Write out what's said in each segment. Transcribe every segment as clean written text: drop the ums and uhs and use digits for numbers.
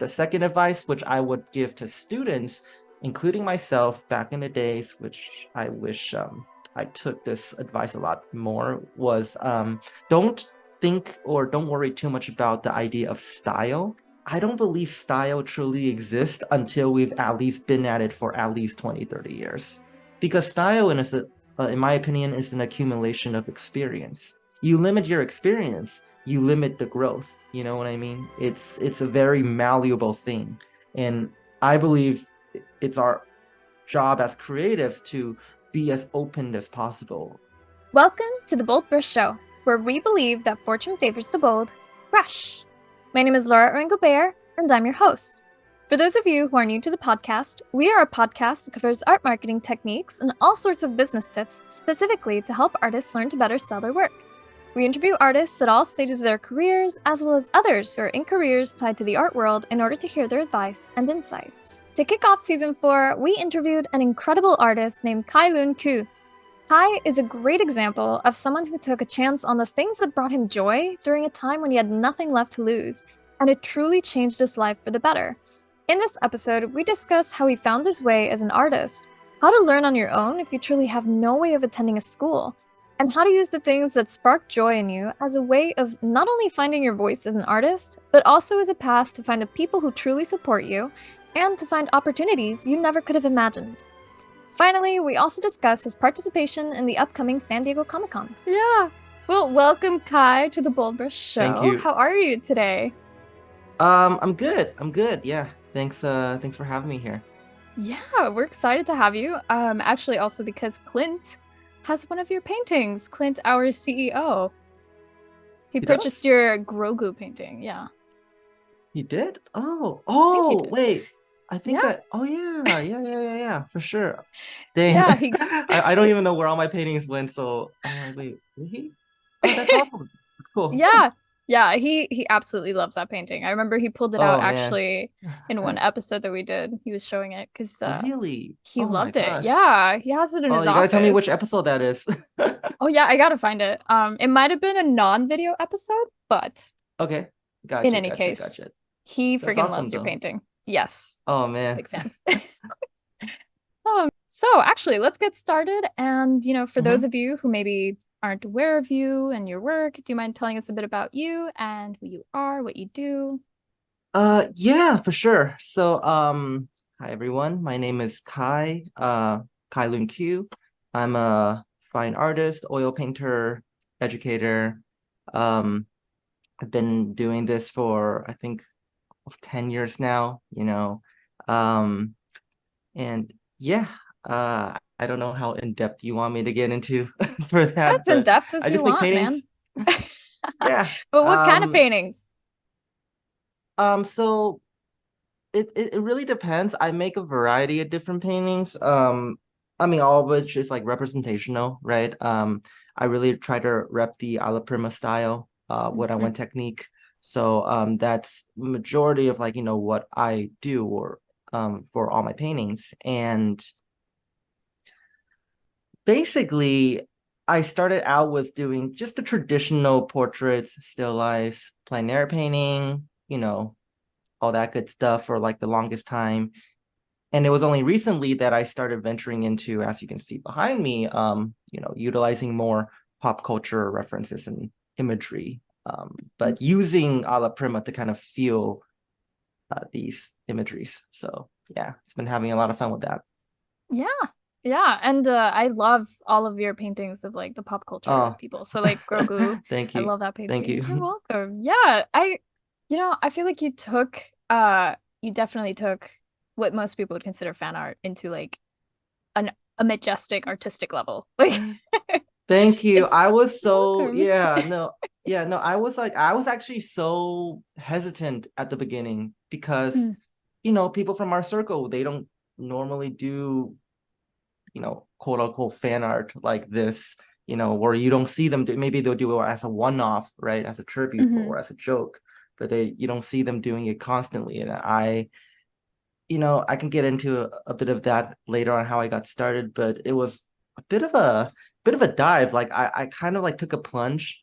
The second advice, which I would give to students, including myself back in the days, which I wish I took this advice a lot more, was don't think or don't worry too much about the idea of style. I don't believe style truly exists until we've at least been at it for at least 20, 30 years. Because style, in my opinion, is an accumulation of experience. You limit your experience, you limit the growth. You know what I mean? It's a very malleable thing. And I believe it's our job as creatives to be as open as possible. Welcome to the BoldBrush Show, where we believe that fortune favors the bold brush. My name is Laura Ringlebear, and I'm your host. For those of you who are new to the podcast, we are a podcast that covers art marketing techniques and all sorts of business tips specifically to help artists learn to better sell their work. We interview artists at all stages of their careers, as well as others who are in careers tied to the art world in order to hear their advice and insights. To kick off season 4, we interviewed an incredible artist named Kai Lun Qu. Kai is a great example of someone who took a chance on the things that brought him joy during a time when he had nothing left to lose, and it truly changed his life for the better. In this episode, we discuss how he found his way as an artist, how to learn on your own if you truly have no way of attending a school, and how to use the things that spark joy in you as a way of not only finding your voice as an artist, but also as a path to find the people who truly support you and to find opportunities you never could have imagined. Finally, we also discuss his participation in the upcoming San Diego Comic-Con. Yeah. Well, welcome, Kai, to the BoldBrush Show. Thank you. How are you today? I'm good. Yeah. Thanks for having me here. Yeah, we're excited to have you. Actually also because Clint has one of your paintings. Clint, our CEO. He purchased your Grogu painting, yeah. He did? Oh, did. wait. I think Yeah. yeah, for sure. Dang. Yeah, I don't even know where all my paintings went, so wait, did he? Oh, that's awesome. That's cool. Yeah, he absolutely loves that painting. I remember he pulled it out Oh, man. actually in one episode that we did. He was showing it because Really? he Oh my loved it. gosh. Yeah, he has it in his You gotta office. tell me which episode that is. Oh yeah, I gotta find it. It might have been a non-video episode, but Okay. in any case, Gotcha. he That's freaking awesome, loves your though. painting. Yes, Oh, man. big fan. So actually, let's get started. And for those of you who maybe aren't aware of you and your work, do you mind telling us a bit about you and who you are, what you do? Yeah, for sure. So, hi everyone. My name is Kai Lun Qu. I'm a fine artist, oil painter, educator. I've been doing this for I think 10 years now, you know. Um, and yeah, I don't know how in depth you want me to get into for that, As in but depth as I you just make want, paintings. man. Yeah. But what kind of paintings? So it really depends. I make a variety of different paintings. I mean, all of which is like representational, right? I really try to rep the alla prima style, what I want technique. So that's majority of like, what I do or for all my paintings. And basically, I started out with doing just the traditional portraits, still lifes, plein air painting, all that good stuff for like the longest time. And it was only recently that I started venturing into, as you can see behind me, utilizing more pop culture references and imagery, but using alla prima to kind of feel these imageries. So yeah, it's been having a lot of fun with that. Yeah, and I love all of your paintings of like the pop culture people. So like Grogu, Thank I you. love that painting. Thank you. You're welcome. Yeah, I feel like you definitely took what most people would consider fan art into like a majestic artistic level. Like Thank you. I was you're so, welcome. I was actually so hesitant at the beginning because, people from our circle, they don't normally do, quote unquote fan art like this, where you don't see them do, maybe they'll do it as a one-off, right? As a tribute or as a joke, but you don't see them doing it constantly. And I can get into a bit of that later on how I got started, but it was a bit of a dive. Like I kind of like took a plunge,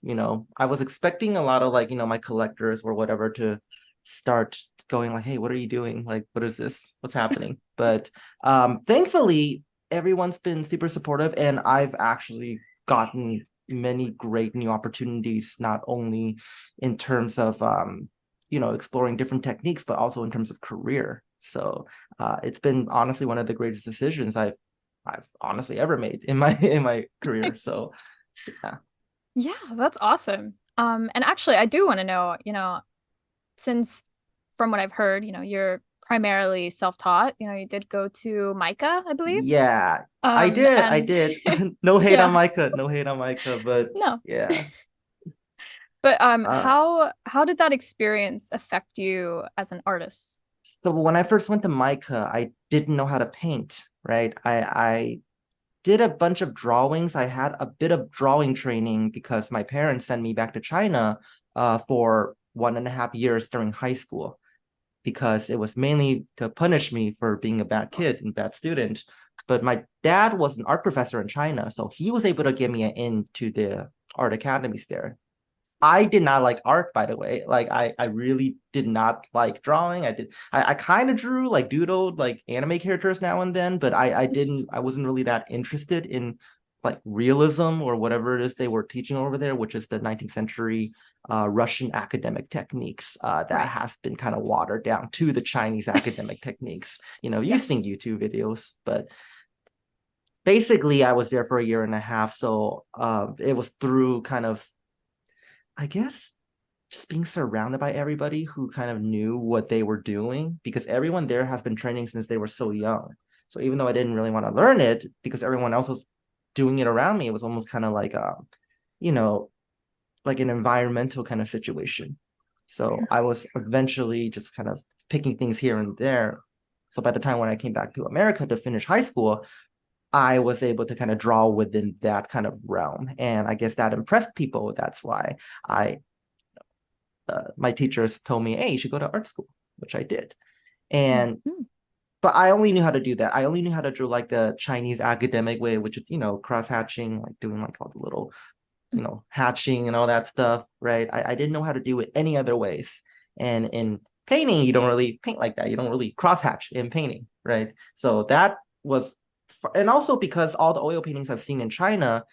I was expecting a lot of like, my collectors or whatever to start going like, hey, what are you doing? Like, what is this? What's happening? But thankfully, everyone's been super supportive, and I've actually gotten many great new opportunities, not only in terms of exploring different techniques, but also in terms of career. So it's been honestly one of the greatest decisions I've honestly ever made in my career. So yeah. Yeah, that's awesome. And actually, I do want to know, since from what I've heard, you're primarily self-taught, you did go to Micah, I believe. Yeah, I And did. No hate on yeah, Micah, no hate on Micah, but no. yeah. But Uh, how did that experience affect you as an artist? so when I first went to Micah, I didn't know how to paint, right? I did a bunch of drawings. I had a bit of drawing training because my parents sent me back to China for 1.5 years during high school, because it was mainly to punish me for being a bad kid and bad student. But my dad was an art professor in China, so he was able to get me in to the art academies there. I did not like art, by the way. Like I really did not like drawing. I kind of drew, like doodled like anime characters now and then, but I wasn't really that interested in like realism or whatever it is they were teaching over there, which is the 19th century Russian academic techniques that Right. has been kind of watered down to the Chinese academic techniques. You've seen Yes. YouTube videos, but basically I was there for a year and a half. So it was through kind of, I guess, just being surrounded by everybody who kind of knew what they were doing, because everyone there has been training since they were so young. So even though I didn't really want to learn it because everyone else was doing it around me, it was almost kind of like you know, like an environmental kind of situation. So I was eventually just kind of picking things here and there. So by the time when I came back to America to finish high school, I was able to kind of draw within that kind of realm. And I guess that impressed people. That's why I my teachers told me, hey, you should go to art school, which I did. And Mhm. but I only knew how to do that. I only knew how to draw like the Chinese academic way, which is, cross hatching, like doing like all the little, hatching and all that stuff, right? I didn't know how to do it any other ways. And in painting, you don't really paint like that. You don't really cross hatch in painting, right? So that was, and also because all the oil paintings I've seen in China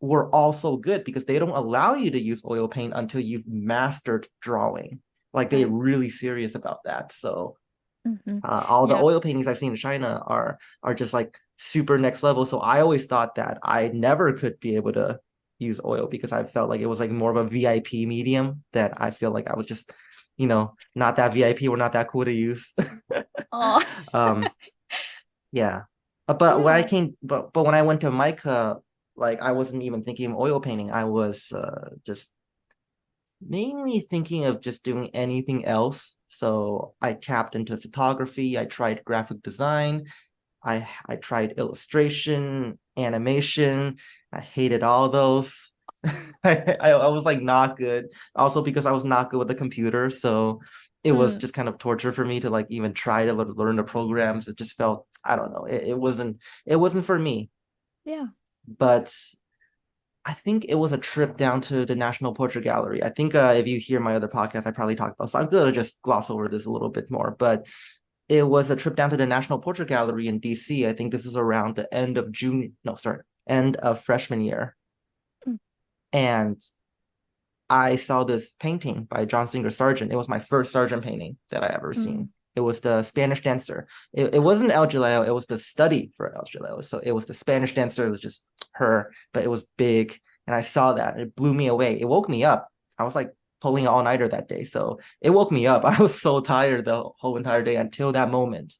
were also good because they don't allow you to use oil paint until you've mastered drawing. Like they're Right. really serious about that. So Hmm. all the Yeah. oil paintings I've seen in China are just like super next level. So I always thought that I never could be able to use oil because I felt like it was like more of a VIP medium that I feel like I was just, not that VIP or not that cool to use. Oh, um, yeah. But when I yeah. came, but when I went to Mica, like I wasn't even thinking of oil painting. I was just mainly thinking of just doing anything else. So I tapped into photography. I tried graphic design. I tried illustration, animation. I hated all those. I was like not good. Also because I was not good with the computer, so it was Mm, just kind of torture for me to like even try to learn the programs. It just felt, I don't know. It wasn't for me. yeah. But I think it was a trip down to the National Portrait Gallery. I think if you hear my other podcast, I probably talked about. So I'm gonna just gloss over this a little bit more. But it was a trip down to the National Portrait Gallery in DC. I think this is around the end of June. No, sorry, end of freshman year. Mm, And I saw this painting by John Singer Sargent. It was my first Sargent painting that I ever mm. seen. It was the Spanish dancer. It wasn't El Jaleo, it was the study for El Jaleo. So it was the Spanish dancer. It was just her, but it was big. And I saw that. And it blew me away. It woke me up. I was like pulling an all-nighter that day. So it woke me up. I was so tired the whole entire day until that moment.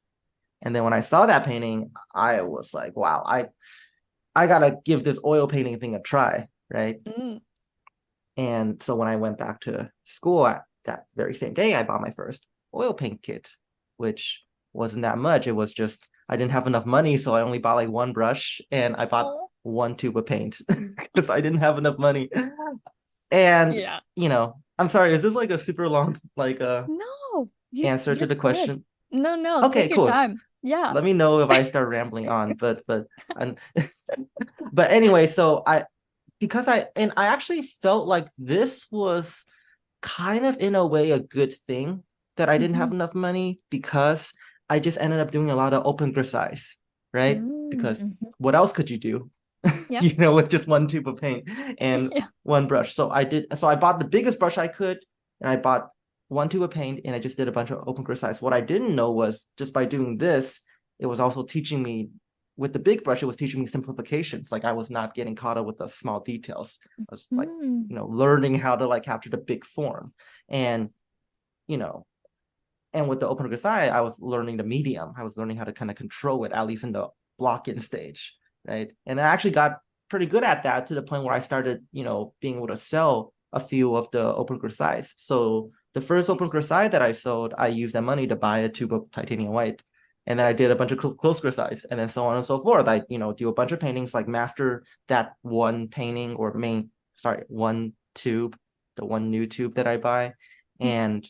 And then when I saw that painting, I was like, wow, I gotta give this oil painting thing a try, right? Mm. And so when I went back to school that very same day, I bought my first oil paint kit, which wasn't that much. It was just, I didn't have enough money, so I only bought like one brush and I bought Oh, one tube of paint because I didn't have enough money. And, yeah. I'm sorry, is this like a super long like No, answer to you're the good. question? No, no, Okay, take your cool. time. Yeah. Let me know if I start rambling on, but and but anyway, so I actually felt like this was kind of in a way a good thing that I didn't have enough money because I just ended up doing a lot of open grisage, right? Because Mm-hmm. what else could you do? Yep. With just one tube of paint and Yeah. one brush. So I bought the biggest brush I could, and I bought one tube of paint, and I just did a bunch of open grisage. What I didn't know was just by doing this, it was also teaching me with the big brush, it was teaching me simplifications. Like I was not getting caught up with the small details. I was like, Mm. learning how to like capture the big form. And, you know, and with the open grisage, I was learning the medium. I was learning how to kind of control it, at least in the block-in stage, right? And I actually got pretty good at that to the point where I started, being able to sell a few of the open grisage. So the first open Nice. grisage that I sold, I used that money to buy a tube of titanium white. And then I did a bunch of close grisage, and then so on and so forth. I, do a bunch of paintings, like master that one painting or one tube, the one new tube that I buy. And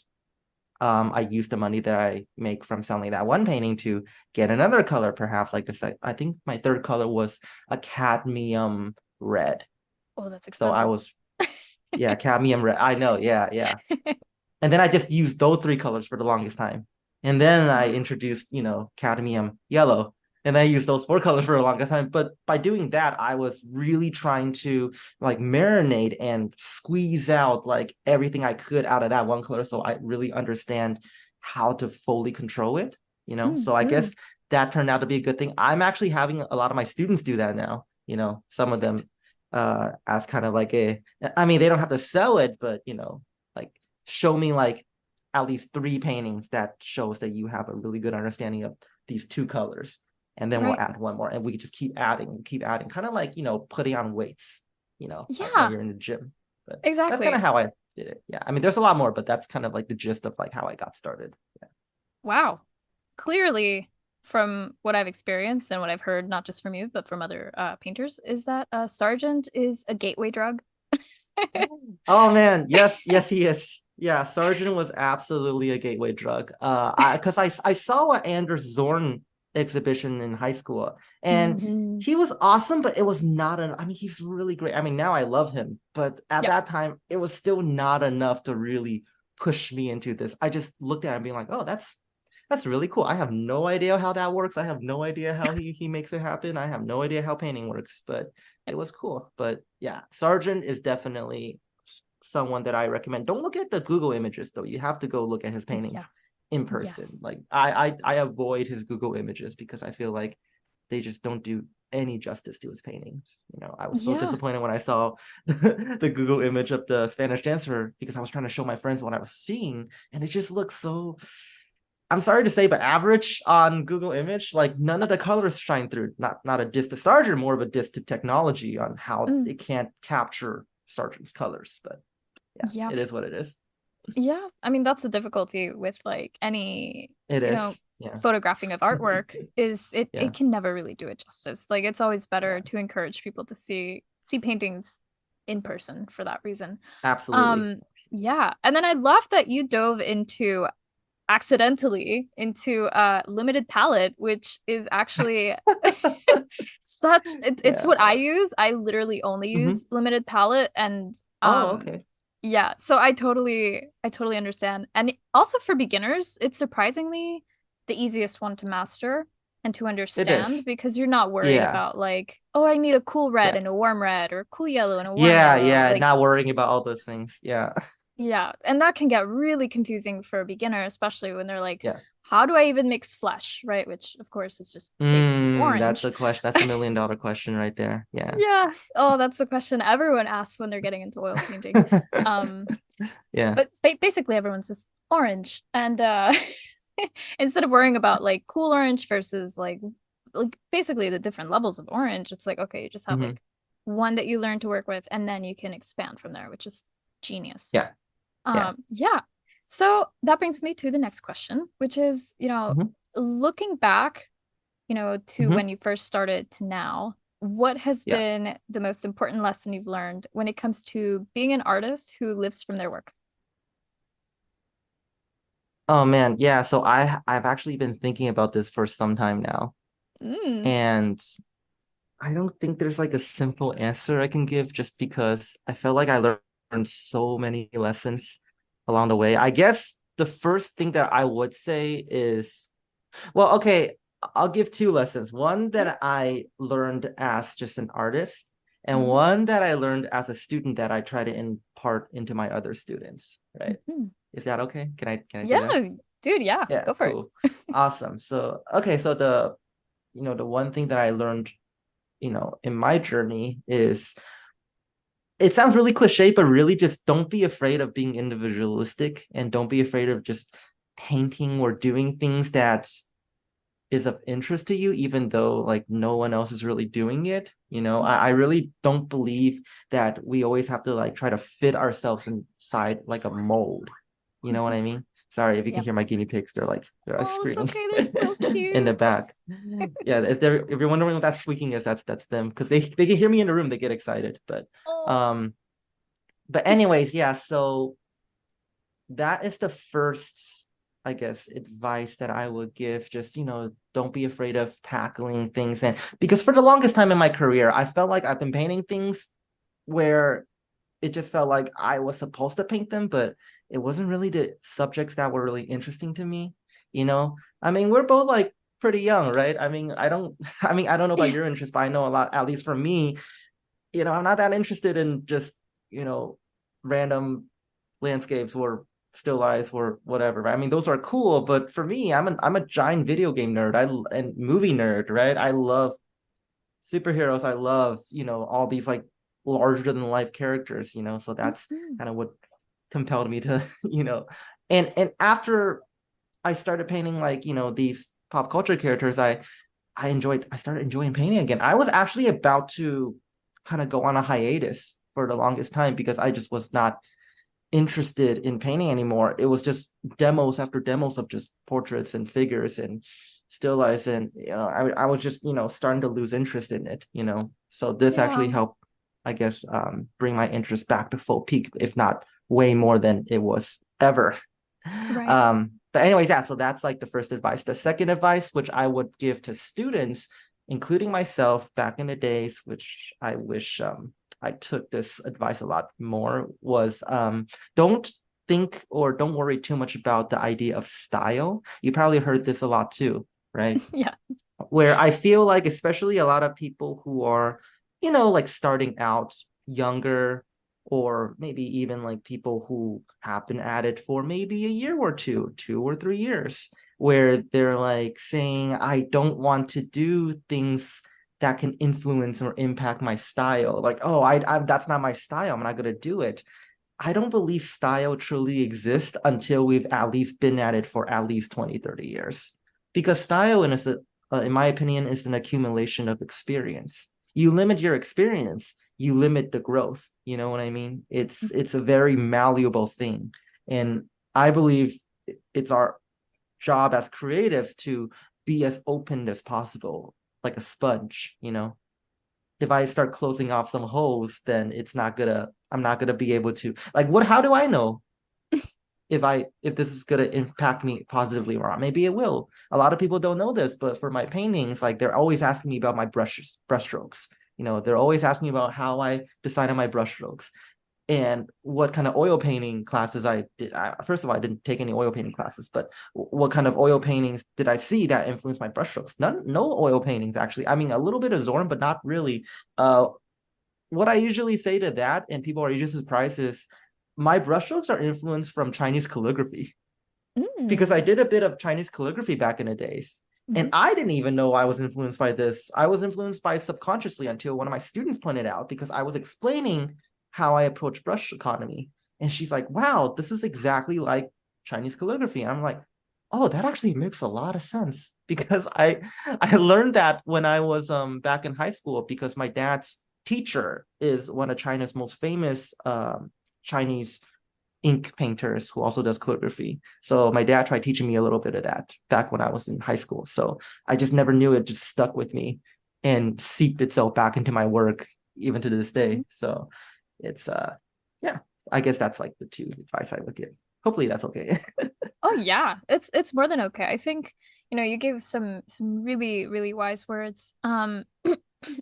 I use the money that I make from selling that one painting to get another color, perhaps like this. I think my third color was a cadmium red. Oh, that's So I expensive. was, yeah, cadmium red. I know, yeah, yeah. And then I just used those three colors for the longest time. And then I Wow. introduced, cadmium yellow. And I used those four colors for the longest time. But by doing that, I was really trying to like marinate and squeeze out like everything I could out of that one color. So I really understand how to fully control it. So I Mm-hmm. guess that turned out to be a good thing. I'm actually having a lot of my students do that now. Some of Perfect. them as kind of like I mean, they don't have to sell it, but like show me like at least three paintings that shows that you have a really good understanding of these two colors, and then we'll Right. add one more, and we just keep adding, kind of like putting on weights, like when Yeah, you're in the gym. But that's kind of exactly. how I did it. Yeah, I mean, there's a lot more, but that's kind of like the gist of like how I got started. Yeah. Wow. Clearly, from what I've experienced and what I've heard, not just from you, but from other painters, is that Sargent is a gateway drug. Oh man, yes, yes, he is. Yeah, Sargent was absolutely a gateway drug. I saw an Anders Zorn exhibition in high school, and Hmm. he was awesome, but it was not I mean, he's really great. I mean, now I love him, but at Yeah. that time, it was still not enough to really push me into this. I just looked at him being like, oh, that's really cool. I have no idea how that works. I have no idea how he makes it happen. I have no idea how painting works, but it was cool. But yeah, Sargent is definitely someone that I recommend. Don't look at the Google images though. You have to go look at his paintings Yeah. in Yes. person. Like I avoid his Google images because I feel like they just don't do any justice to his paintings. I was so Yeah. disappointed when I saw the Google image of the Spanish dancer because I was trying to show my friends what I was seeing, and it just looks so, I'm sorry to say, but average on Google image. Like none of the colors shine through. Not a diss to Sargent, more of a diss to technology on how Mm. it can't capture Sargent's colors. But yeah, Yeah. it is what it is. Yeah. I mean, that's the difficulty with like any, It you know, is. Yeah. photographing of artwork is it Yeah. can never really do it justice. Like it's always better Yeah. to encourage people to see paintings in person for that reason. Absolutely. Um, yeah. And then I love that you dove into accidentally into limited palette, which is actually it's Yeah. what I use. I literally only Hmm. use limited palette and Oh, okay. yeah, so I totally understand. And also for beginners, it's surprisingly the easiest one to master and to It understand is. because you're not worried Yeah. about like, oh, I need a cool red Yeah. and a warm red or a cool yellow and a warm Yeah. yellow. Yeah. Like, Not worrying about all those things. Yeah. yeah, and that can get really confusing for a beginner, especially when they're like, Yeah. how do I even mix flesh, right? Which of course is just basically That's orange. a question. That's $1 million question right there. Yeah. Yeah. Oh, that's the question everyone asks when they're getting into oil painting. Um, Yeah. but basically everyone's just orange. And instead of worrying about like cool orange versus like basically the different levels of orange, it's like okay, you just have Hmm. like one that you learn to work with and then you can expand from there, which is genius. Yeah. Yeah. Yeah. So that brings me to the next question, which is, Hmm. looking back, to Hmm. when you first started to now, what has Yeah. been the most important lesson you've learned when it comes to being an artist who lives from their work? Oh man. Yeah. So I've actually been thinking about this for some time now, Mm. and I don't think there's like a simple answer I can give just because I felt like I learned so many lessons along the way. I guess the first thing that I would say is, well, okay, I'll give two lessons. One that I learned as just an artist, and Mhm. one that I learned as a student that I try to impart into my other students, right? Mhm. Is that okay? Can I say that? Yeah, dude, yeah, Yeah, go for it. cool. Awesome. So, okay, so the one thing that I learned, in my journey is, it sounds really cliche, but really just don't be afraid of being individualistic and don't be afraid of just painting or doing things that is of interest to you, even though like no one else is really doing it. I really don't believe that we always have to like try to fit ourselves inside like a mold. You know what Mhm. I mean? Sorry if you can Yep. hear my guinea pigs. They're like Oh, it's screaming okay. They're so in the cute. back. Yeah, if you're wondering what that squeaking is, that's them because they can hear me in the room. They get excited. But Oh. um, but anyways, yeah. So that is the first, I guess, advice that I would give. Just, don't be afraid of tackling things. And because for the longest time in my career, I felt like I've been painting things where it just felt like I was supposed to paint them, but it wasn't really the subjects that were really interesting to me. I mean, we're both like pretty young, right? I mean, I don't know about your interest, but I know a lot, at least for me, I'm not that interested in just, you know, random landscapes or still lives or whatever. Right? I mean, those are cool, but for me, I'm a giant video game nerd. And movie nerd, right? I love superheroes. I love, all these like larger than life characters, so that's Mhm. kind of what compelled me to, and after I started painting like, these pop culture characters, I started enjoying painting again. I was actually about to kind of go on a hiatus for the longest time because I just was not interested in painting anymore. It was just demos after demos of just portraits and figures and still lives, and I was just starting to lose interest in it. So this actually Yeah, helped, I guess, bring my interest back to full peak, if not way more than it was ever. right. But anyways, yeah, so that's like the first advice. The second advice, which I would give to students, including myself back in the days, which I wish I took this advice a lot more, was don't think or don't worry too much about the idea of style. You probably heard this a lot too, right? Yeah. Where I feel like, especially a lot of people who are, like starting out younger, or maybe even like people who have been at it for maybe a year or 2 or 3 years, where they're like saying, I don't want to do things that can influence or impact my style. Like, oh, I that's not my style. I'm not gonna do it. I don't believe style truly exists until we've at least been at it for at least 20, 30 years. Because style, in my opinion, is an accumulation of experience. You limit your experience, you limit the growth. You know what I mean? It's a very malleable thing. And I believe it's our job as creatives to be as open as possible, like a sponge. If I start closing off some holes, then I'm not gonna be able to like how do I know if this is gonna impact me positively or not? Maybe it will. A lot of people don't know this, but for my paintings, like they're always asking me about my brush strokes. They're always asking me about how I decide on my brush strokes and what kind of oil painting classes I did. First of all, I didn't take any oil painting classes, but what kind of oil paintings did I see that influenced my brushstrokes? None, no oil paintings actually. I mean, a little bit of Zorn, but not really. Uh, what I usually say to that, and people are usually surprised, is my brushstrokes are influenced from Chinese calligraphy because I Mm. did a bit of Chinese calligraphy back in the days. And Mhm. I didn't even know I was influenced by this. I was influenced by subconsciously until one of my students pointed out because I was explaining how I approach brush economy. And she's like, wow, this is exactly like Chinese calligraphy. And I'm like, oh, that actually makes a lot of sense because I learned that when I was back in high school because my dad's teacher is one of China's most famous Chinese ink painters who also does calligraphy. So my dad tried teaching me a little bit of that back when I was in high school. So I just never knew, it just stuck with me and seeped itself back into my work even to this Mhm. day. So it's yeah, I guess that's like the two advice I would give. Hopefully that's okay. Oh yeah, it's more than okay. I think, you gave some really, really wise words. And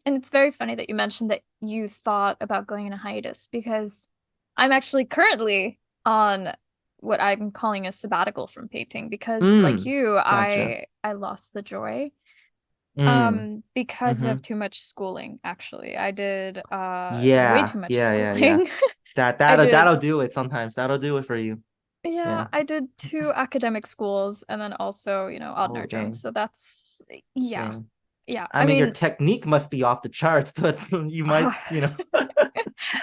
it's very funny that you mentioned that you thought about going in a hiatus because I'm actually currently on what I'm calling a sabbatical from painting because like Mm, you, gotcha. I lost the joy Mm, because mm-hmm. of too much schooling actually. I did way Yeah, too much yeah, yeah, yeah. schooling. That I that'll did that'll do it sometimes. That'll do it for you. yeah, Yeah. I did two academic schools and then also, odd and Oh, odd jobs. dang, So that's yeah. dang. Yeah. I I mean, your mean, technique must be off the charts, but you might, you know.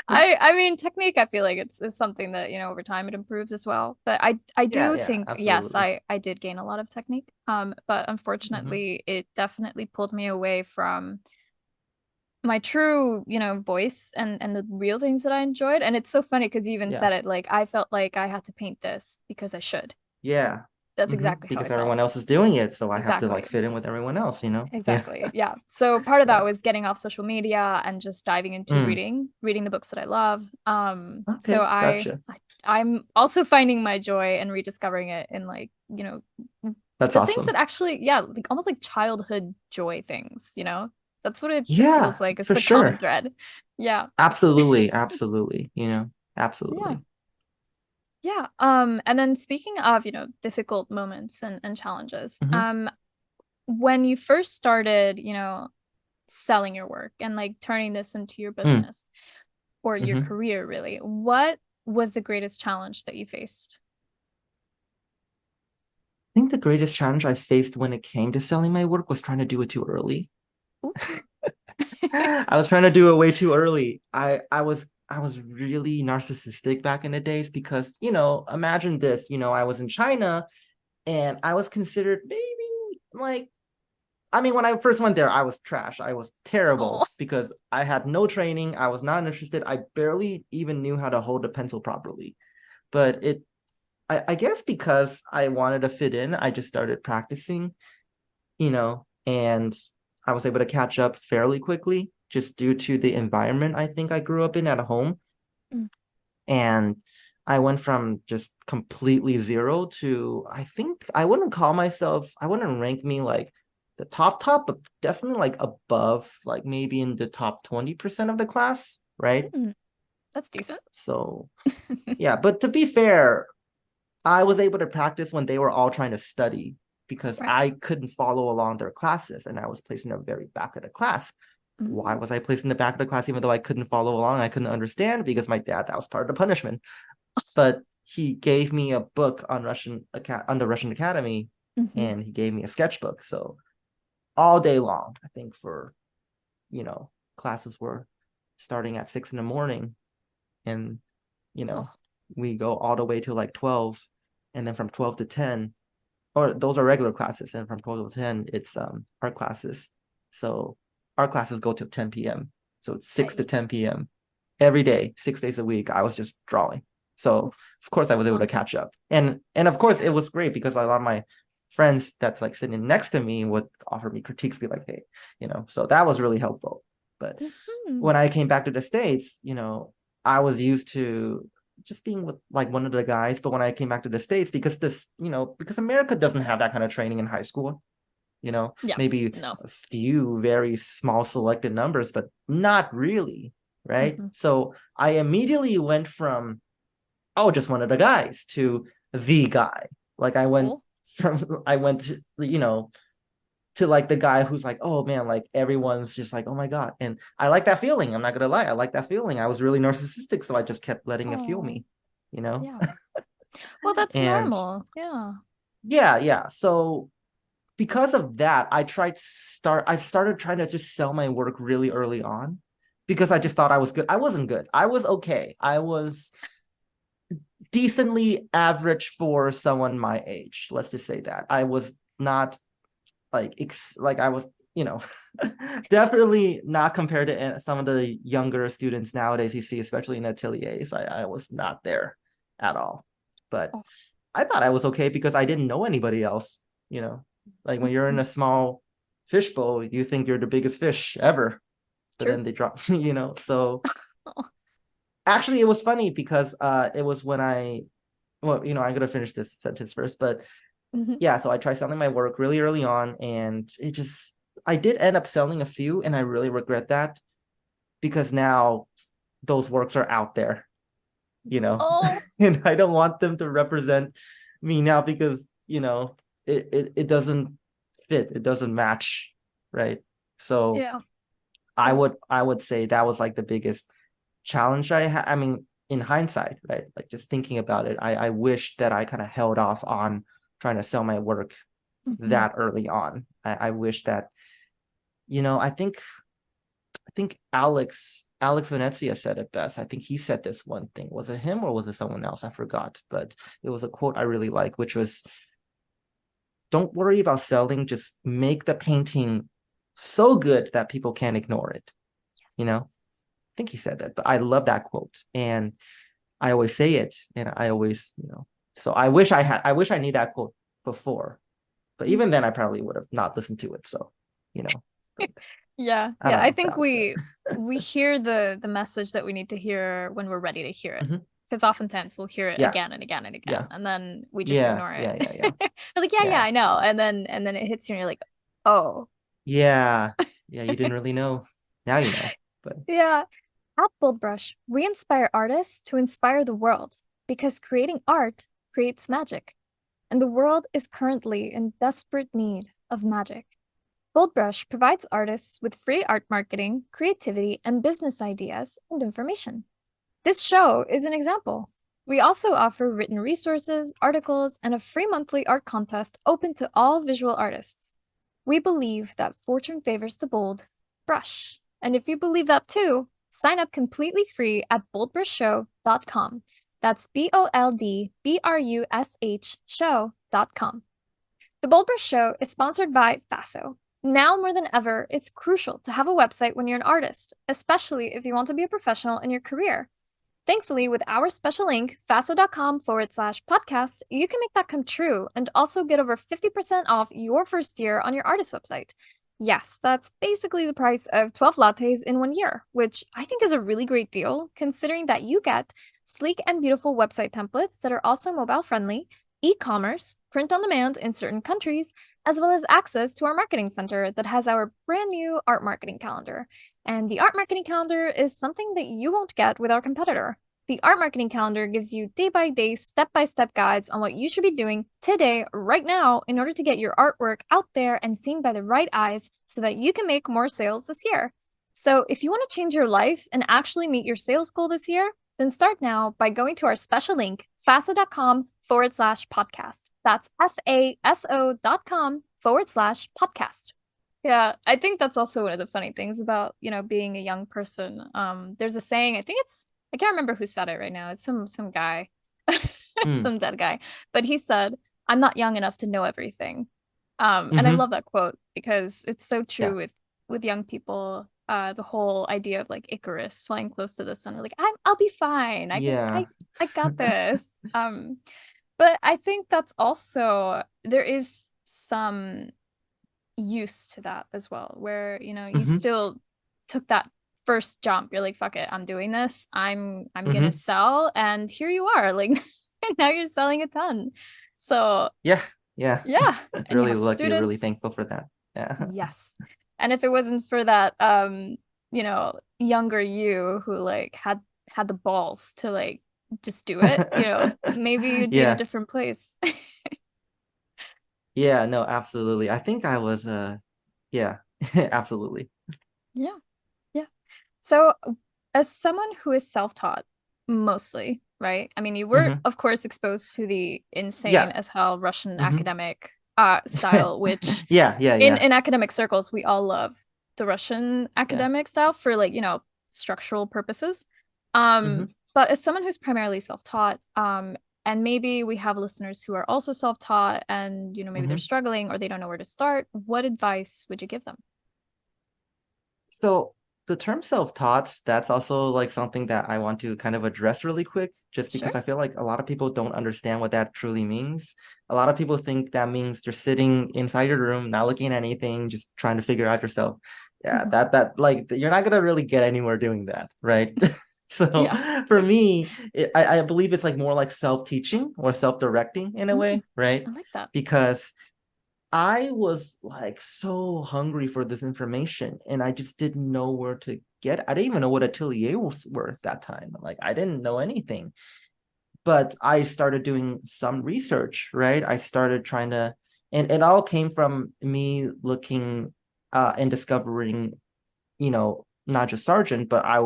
I mean technique I feel like it's something that over time it improves as well, but I Yeah, do yeah, think yes absolutely. I did gain a lot of technique, but Hmm. unfortunately it definitely pulled me away from my true voice and the real things that I enjoyed. And it's so funny because you even Yeah, said it, like I felt like I had to paint this because I should. yeah. That's exactly how I Because everyone felt. else is doing it, so I have to like Exactly. fit in with everyone else, you know? Yeah, Exactly. Yeah. So part of yeah. that was getting off social media and just diving into Mm. reading the books that I love. So Okay, gotcha. I'm also finding my joy and rediscovering it in like, That's the things awesome. that actually, yeah, like almost like childhood joy things. That's what it feels Yeah, like. It's for the common sure. thread. Yeah. Absolutely, absolutely, Yeah. absolutely. Yeah. And then speaking of, difficult moments and challenges, Hmm. when you first started, selling your work and like turning this into your Mm. business or your Hmm. career, really, what was the greatest challenge that you faced? I think the greatest challenge I faced when it came to selling my work was trying to do it too early. Ooh. I was trying to do it way too early. I was really narcissistic back in the days because, imagine this, I was in China and I was considered maybe like I mean, when I first went there, I was trash. I was Oh. terrible because I had no training. I was not interested. I barely even knew how to hold a pencil properly. But I guess because I wanted to fit in, I just started practicing, and I was able to catch up fairly quickly just due to the environment I think I grew up in at home. Mm, And I went from just completely zero to, I think I wouldn't rank me like the top, but definitely like above, like maybe in the top 20% of the class, right? mm, that's decent. So yeah, but to be fair, I was able to practice when they were all trying to study because Right. I couldn't follow along their classes and I was placed in the very back of the class. Why Mm, was I placed in the back of the class even though I couldn't follow along? I couldn't understand because my dad, that was part of the punishment. But he gave me a book on on the Russian Academy, mhm. and he gave me a sketchbook. So all day long, I think for you know classes were starting at 6 in the morning, and you know Oh, we go all the way to like 12, and then from 12 to 10, or those are regular classes, and from 12 to 10, it's art classes. So art classes go till 10 p.m. So it's 6 to 10 p.m. every day, 6 days a week. I was just drawing. So oof, of course I was able to nonstop. catch up. And of course it was great because a lot of my friends that's like sitting next to me would offer me critiques, be like, hey, so that was really helpful. But Mhm. when I came back to the States, I was used to just being with like one of the guys. But when I came back to the States, because America doesn't have that kind of training in high school, Yeah. maybe No. a few very small selected numbers, but not really, right? Hmm. So I immediately went from, oh, just one of the guys to the guy. Like Oh. I went to like the guy who's like, oh man, like everyone's just like, oh my God. And I like that feeling. I'm not gonna lie. I like that feeling. I was really narcissistic, so I just kept letting it fuel Oh. me, you know? Yeah. Well, that's And normal. Yeah. yeah, yeah. So because of that, I started trying to just sell my work really early on because I just thought I was good. I wasn't good. I was okay. I was decently average for someone my age. Let's just say that. I was not like I was, you know, definitely not compared to some of the younger students nowadays you see, especially in ateliers. I was not there at all. But Oh. I thought I was okay because I didn't know anybody else, you know. Like when you're in Mhm. a small fishbowl, you think you're the biggest fish ever, but True. then they drop, you know. So Oh. actually it was funny because it was when I'm gonna finish this sentence first, but Mhm. yeah, so I tried selling my work really early on, and I did end up selling a few, and I really regret that because now those works are out there, you know, Oh, and I don't want them to represent me now because, you know, it doesn't fit, it doesn't match, right? So yeah. I would say that was like the biggest challenge I had. I mean, in hindsight, right? Like just thinking about it, I wish that I kind of held off on trying to sell my work Mhm. that early on. I wish that, you know, I think Alex Venezia said it best. I think he said this one thing. Was it him or was it someone else? I forgot, but it was a quote I really like, which was, "Don't worry about selling, just make the painting so good that people can't ignore it." You know, I think he said that, but I love that quote. And I always say it, and I always, you know, so I wish I knew that quote before, but even then I probably would have not listened to it. So, you know, but Yeah, I yeah. don't I know. think That was good. we hear the message that we need to hear when we're ready to hear it. Mhm. Because oftentimes we'll hear it Yeah, again and again and again, yeah, and then we just yeah, ignore it. yeah, yeah, yeah, We're like, yeah, yeah, yeah, I know. And then it hits you and you're like, oh. yeah, yeah. You didn't really know. Now you know. But Yeah. At BoldBrush, we inspire artists to inspire the world because creating art creates magic, and the world is currently in desperate need of magic. BoldBrush provides artists with free art marketing, creativity, and business ideas and information. This show is an example. We also offer written resources, articles, and a free monthly art contest open to all visual artists. We believe that fortune favors the bold brush. And if you believe that too, sign up completely free at boldbrushshow.com. That's BoldBrush show.com. The BoldBrush Show is sponsored by FASO. Now more than ever, it's crucial to have a website when you're an artist, especially if you want to be a professional in your career. Thankfully, with our special link, faso.com/podcast, you can make that come true and also get over 50% off your first year on your artist website. Yes, that's basically the price of 12 lattes in 1 year, which I think is a really great deal, considering that you get sleek and beautiful website templates that are also mobile friendly, e commerce, print on demand in certain countries, as well as access to our marketing center that has our brand new art marketing calendar. And the art marketing calendar is something that you won't get with our competitor. The art marketing calendar gives you day by day, step by step guides on what you should be doing today, right now, in order to get your artwork out there and seen by the right eyes so that you can make more sales this year. So, if you want to change your life and actually meet your sales goal this year, then start now by going to our special link, faso.com/podcast. That's faso.com/podcast. Yeah, I think that's also one of the funny things about, being a young person. There's a saying, I can't remember who said it right now. It's some guy, mm, some dead guy, but he said, "I'm not young enough to know everything." And I hmm love that quote because it's so yeah, true with young people. The whole idea of like Icarus flying close to the sun, or like I'll be fine. yeah. I got this. But I think that's also there is some used to that as well, where you hmm still took that first jump. You're like, fuck it, I'm doing this. I'm gonna hmm sell, and here you are, like now you're selling a ton. So Yeah, yeah. yeah, and you Really have lucky, really students. thankful for that. Yeah. Yes. And if it wasn't for that younger you who like had the balls to like just do it, maybe you'd be in a Yeah. different place. Yeah, no, absolutely. I think I was yeah, absolutely. Yeah. Yeah. So, as someone who is self-taught mostly, right? I mean, you were, Hmm of course, exposed to the insane Yeah. as hell Russian hmm academic style, which Yeah, yeah, in yeah. in academic circles we all love the Russian Yeah. academic style for like, structural purposes. Um, hmm but as someone who's primarily self-taught, and maybe we have listeners who are also self-taught and, maybe they're hmm struggling or they don't know where to start, what advice would you give them? So the term self-taught, that's also like something that I want to kind of address really quick, just Sure. because I feel like a lot of people don't understand what that truly means. A lot of people think that means you're sitting inside your room, not looking at anything, just trying to figure out yourself. Yeah, Mhm. that like you're not gonna really get anywhere doing that, right? So Yeah. for me, I believe it's like more like self-teaching or self-directing in a Mm, way, right? I like that. Because I was like so hungry for this information and I just didn't know where to get it. I didn't even know what ateliers were at that time. Like I didn't know anything. But I started doing some research, right? I started trying to, and it all came from me looking and discovering, not just Sargent, but I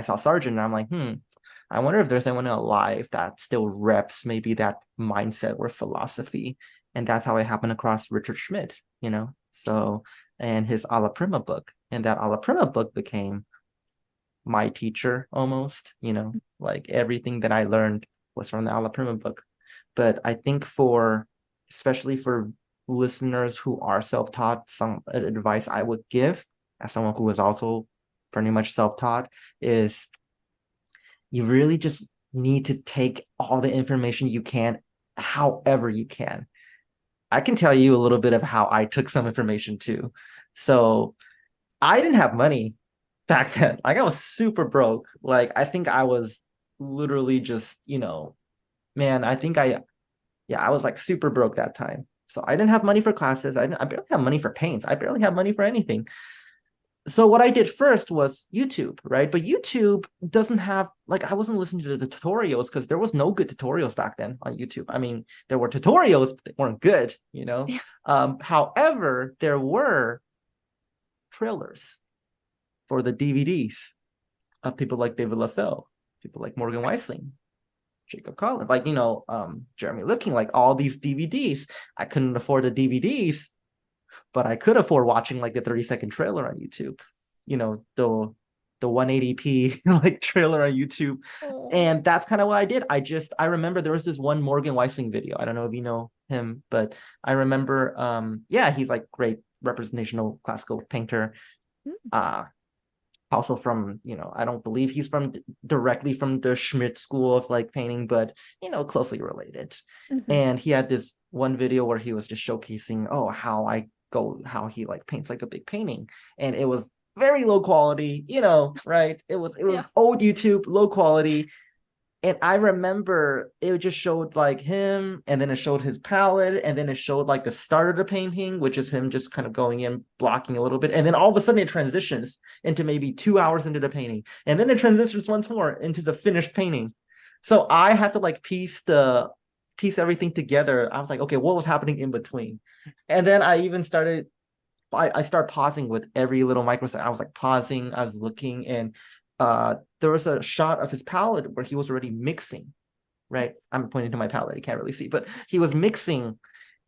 saw Sargent and I'm like, I wonder if there's anyone alive that still reps maybe that mindset or philosophy. And that's how I happened across Richard Schmidt. So, and his Alla Prima book. And that Alla Prima book became my teacher almost. Like everything that I learned was from the Alla Prima book. But I think especially for listeners who are self-taught, some advice I would give as someone who was also pretty much self-taught is you really just need to take all the information you can, however you can. I can tell you a little bit of how I took some information too. So I didn't have money back then. Like I was super broke. Like I think I was literally just, man, I was like super broke that time. So I didn't have money for classes. I barely have money for paints. I barely have money for anything. So what I did first was YouTube, right? But YouTube doesn't have, like, I wasn't listening to the tutorials because there was no good tutorials back then on YouTube. I mean, there were tutorials, but they weren't good. However, there were trailers for the DVDs of people like David LaFell, people like Morgan Weisling, Jacob Collins, like, Jeremy Lipking, like all these DVDs. I couldn't afford the DVDs, but I could afford watching like the 30-second trailer on YouTube, the 180p like trailer on YouTube. And that's kind of what I did. I remember there was this one Morgan Weisling video. I don't know if you know him, but I remember, he's like great representational classical painter. Also from, I don't believe he's directly from the Schmidt school of like painting, but, closely related. Mm-hmm. And he had this one video where he was just showcasing, how he like paints like a big painting. And it was very low quality, right? It was old YouTube, low quality. And I remember it just showed like him, and then it showed his palette, and then it showed like the start of the painting, which is him just kind of going in, blocking a little bit. And then all of a sudden it transitions into maybe 2 hours into the painting. And then it transitions once more into the finished painting. So I had to like piece everything together. I was like, okay, what was happening in between? And then I even started pausing with every little microsecond. I was like pausing, I was looking, and there was a shot of his palette where he was already mixing, right? I'm pointing to my palette, you can't really see, but he was mixing.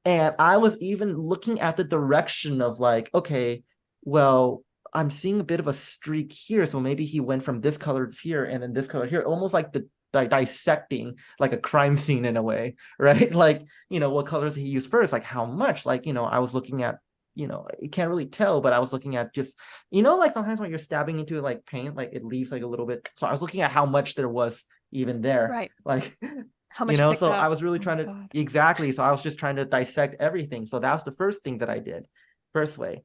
And I was even looking at the direction of like, okay, well, I'm seeing a bit of a streak here. So maybe he went from this color here and then this color here, almost like dissecting like a crime scene in a way, right? Like, what colors he used first, like how much, like, I was looking at, you can't really tell, but I was looking at just, like sometimes when you're stabbing into like paint, like it leaves like a little bit. So I was looking at how much there was even there. Right. Like, how much so up. I was really trying to, exactly. So I was just trying to dissect everything. So that was the first thing that I did, first way.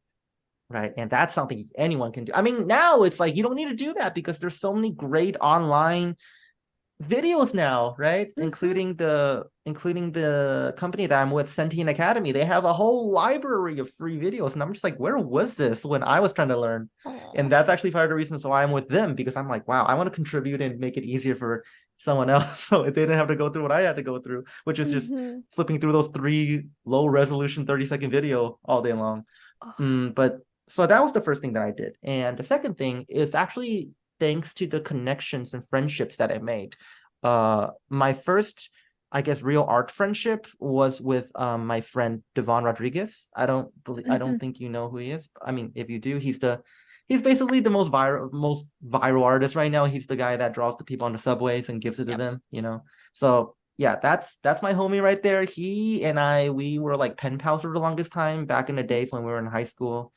Right. And that's something anyone can do. I mean, now it's like, you don't need to do that because there's so many great online videos now, right? Mm-hmm. including the company that I'm with, Sentient Academy. They have a whole library of free videos, and I'm just like, where was this when I was trying to learn? And that's actually part of the reasons why I'm with them, because I'm like, wow, I want to contribute and make it easier for someone else, so they didn't have to go through what I had to go through, which is just flipping through those 3 low resolution 30-second video all day long. But so that was the first thing that I did, and the second thing is actually thanks to the connections and friendships that I made. My first, I guess, real art friendship was with my friend Devon Rodriguez. I don't think you know who he is. I mean, if you do, he's basically the most viral artist right now. He's the guy that draws the people on the subways and gives it to them, So yeah, that's my homie right there. He and we were like pen pals for the longest time back in the days when we were in high school.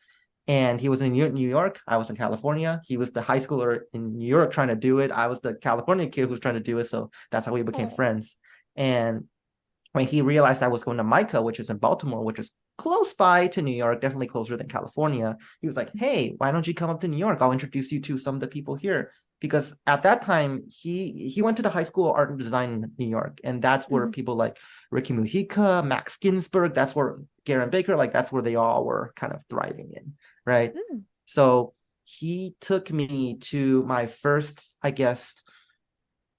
And he was in New York. I was in California. He was the high schooler in New York trying to do it. I was the California kid who's trying to do it. So that's how we became friends. And when he realized I was going to MICA, which is in Baltimore, which is close by to New York, definitely closer than California, he was like, hey, why don't you come up to New York? I'll introduce you to some of the people here. because at that time he went to the high school of art and design in New York, and that's where people like Ricky Mujica, Max Ginsburg, that's where Garen Baker, like that's where they all were kind of thriving in, right? So he took me to my first, I guess,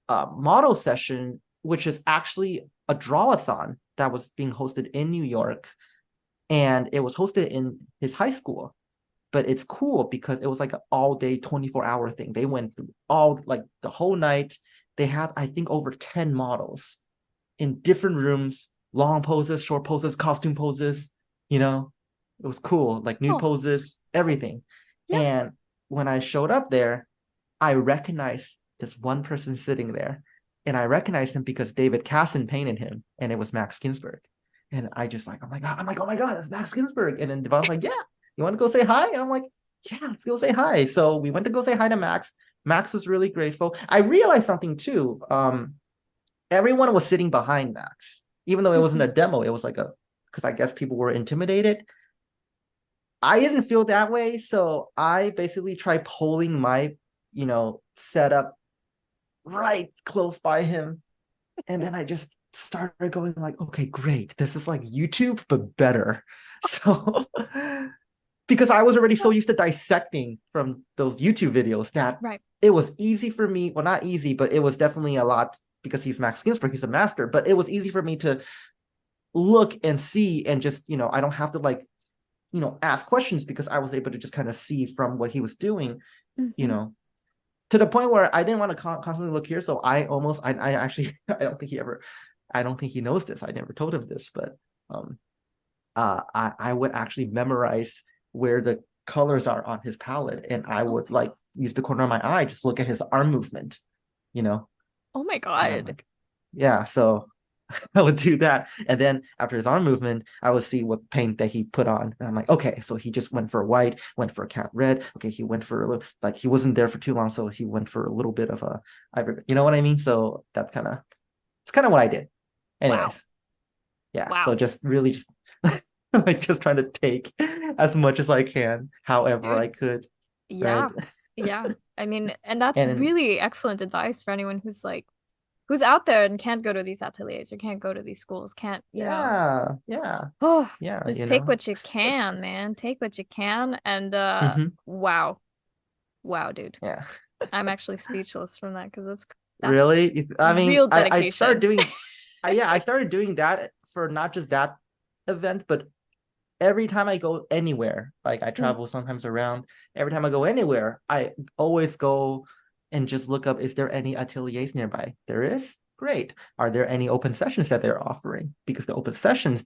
model session, which is actually a drawathon that was being hosted in New York, and it was hosted in his high school. But it's cool because it was like an all-day 24-hour thing. They went through all, like, the whole night. They had, I think, over 10 models in different rooms, long poses, short poses, costume poses, you know. It was cool, like nude poses, everything. And when I showed up there, I recognized this one person sitting there, and I recognized him because David Casson painted him, and it was Max Ginsburg. And I'm like, oh my God, that's Max Ginsburg. And then Devon's like, yeah, you want to go say hi? And I'm like, yeah, let's go say hi. So we went to go say hi to Max. Max was really grateful. I realized something too. Everyone was sitting behind Max, even though it wasn't a demo. It was like because I guess people were intimidated. I didn't feel that way. So I basically tried pulling my, setup right close by him. And then I just started going like, okay, great. This is like YouTube, but better. So because I was already so used to dissecting from those YouTube videos that it was easy for me. Well, not easy, but it was definitely a lot because he's Max Ginsburg, he's a master, but it was easy for me to look and see and just, I don't have to like, ask questions because I was able to just kind of see from what he was doing, to the point where I didn't want to constantly look here. So I actually, I don't think he knows this. I never told him this, but I would actually memorize where the colors are on his palette, and I would like use the corner of my eye, just look at his arm movement, Oh my God. like, yeah, so I would do that, and then after his arm movement, I would see what paint that he put on, and I'm like, okay, so he just went for white, went for a cat red. Okay, he went for a little, like he wasn't there for too long, so he went for a little bit of a ivory. You know what I mean? So that's kind of what I did. Anyways, yeah. So just really just like just trying to take as much as I can, however I could. Yeah. Right? Yeah. I mean, and that's really excellent advice for anyone who's out there and can't go to these ateliers or can't go to these schools, can't, you know. Oh, just take what you can, man. Take what you can. And wow. Wow, dude. Yeah. I'm actually speechless from that because that's really, I mean, real dedication. I started doing I started doing that for not just that event, but every time I go anywhere, like I travel sometimes around, every time I go anywhere, I always go and just look up, is there any ateliers nearby? There is? Great. Are there any open sessions that they're offering? Because the open sessions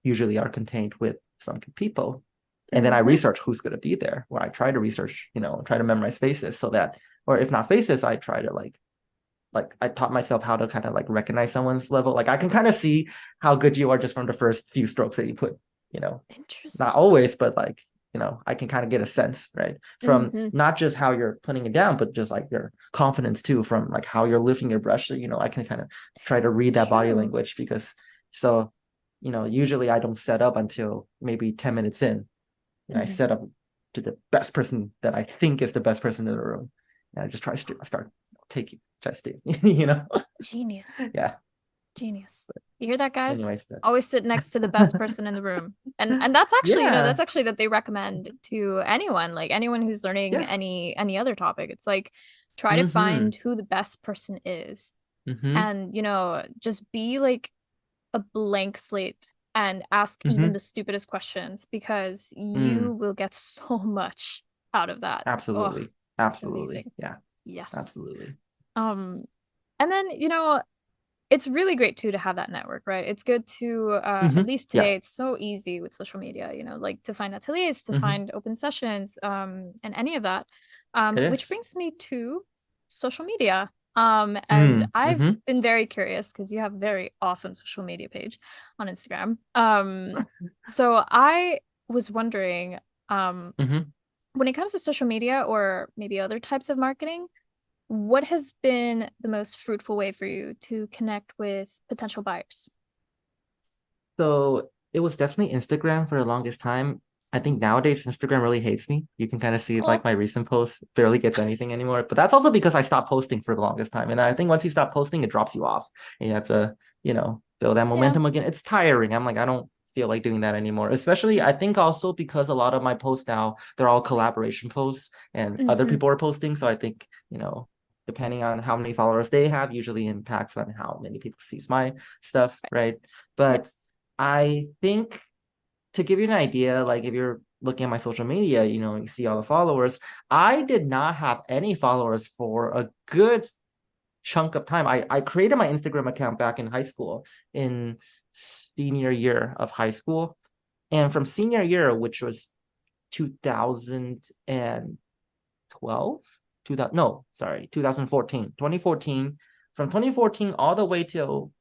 usually are contained with some people. And then I research who's going to be there, or I try to research, try to memorize faces so that, or if not faces, I try to like I taught myself how to kind of like recognize someone's level. Like I can kind of see how good you are just from the first few strokes that you put, Interesting. not always, but like, I can kind of get a sense, right? From not just how you're putting it down, but just like your confidence too, from like how you're lifting your brush. So, I can kind of try to read that body language because usually I don't set up until maybe 10 minutes in. And I set up to the best person that I think is the best person in the room. And I just try to start taking, Genius. Yeah. Genius. You hear that, guys? Anyways, always sit next to the best person in the room. And that's actually, that's actually that they recommend to anyone, like anyone who's learning any other topic. It's like try to find who the best person is. And, just be like a blank slate and ask even the stupidest questions because you will get so much out of that. Absolutely. Absolutely. Yeah. Yes. Absolutely. And then, it's really great too to have that network, right? It's good to at least today it's so easy with social media, like to find ateliers, to find open sessions, and any of that. Which brings me to social media. And I've been very curious because you have a very awesome social media page on Instagram. So I was wondering, when it comes to social media or maybe other types of marketing, what has been the most fruitful way for you to connect with potential buyers? So it was definitely Instagram for the longest time. I think nowadays Instagram really hates me. You can kind of see Oh, like my recent posts barely gets anything anymore. But that's also because I stopped posting for the longest time. And I think once you stop posting, it drops you off. And you have to, build that yeah. momentum again. It's tiring. I'm like, I don't feel like doing that anymore. Especially I think also because a lot of my posts now, they're all collaboration posts and other Mm-hmm. people are posting. So I think, depending on how many followers they have, usually impacts on how many people sees my stuff, right? Yep. But I think to give you an idea, like if you're looking at my social media, you see all the followers. I did not have any followers for a good chunk of time. I created my Instagram account back in high school, in senior year of high school. And from senior year, which was 2012, 2000, no, sorry, 2014, 2014, from 2014 all the way till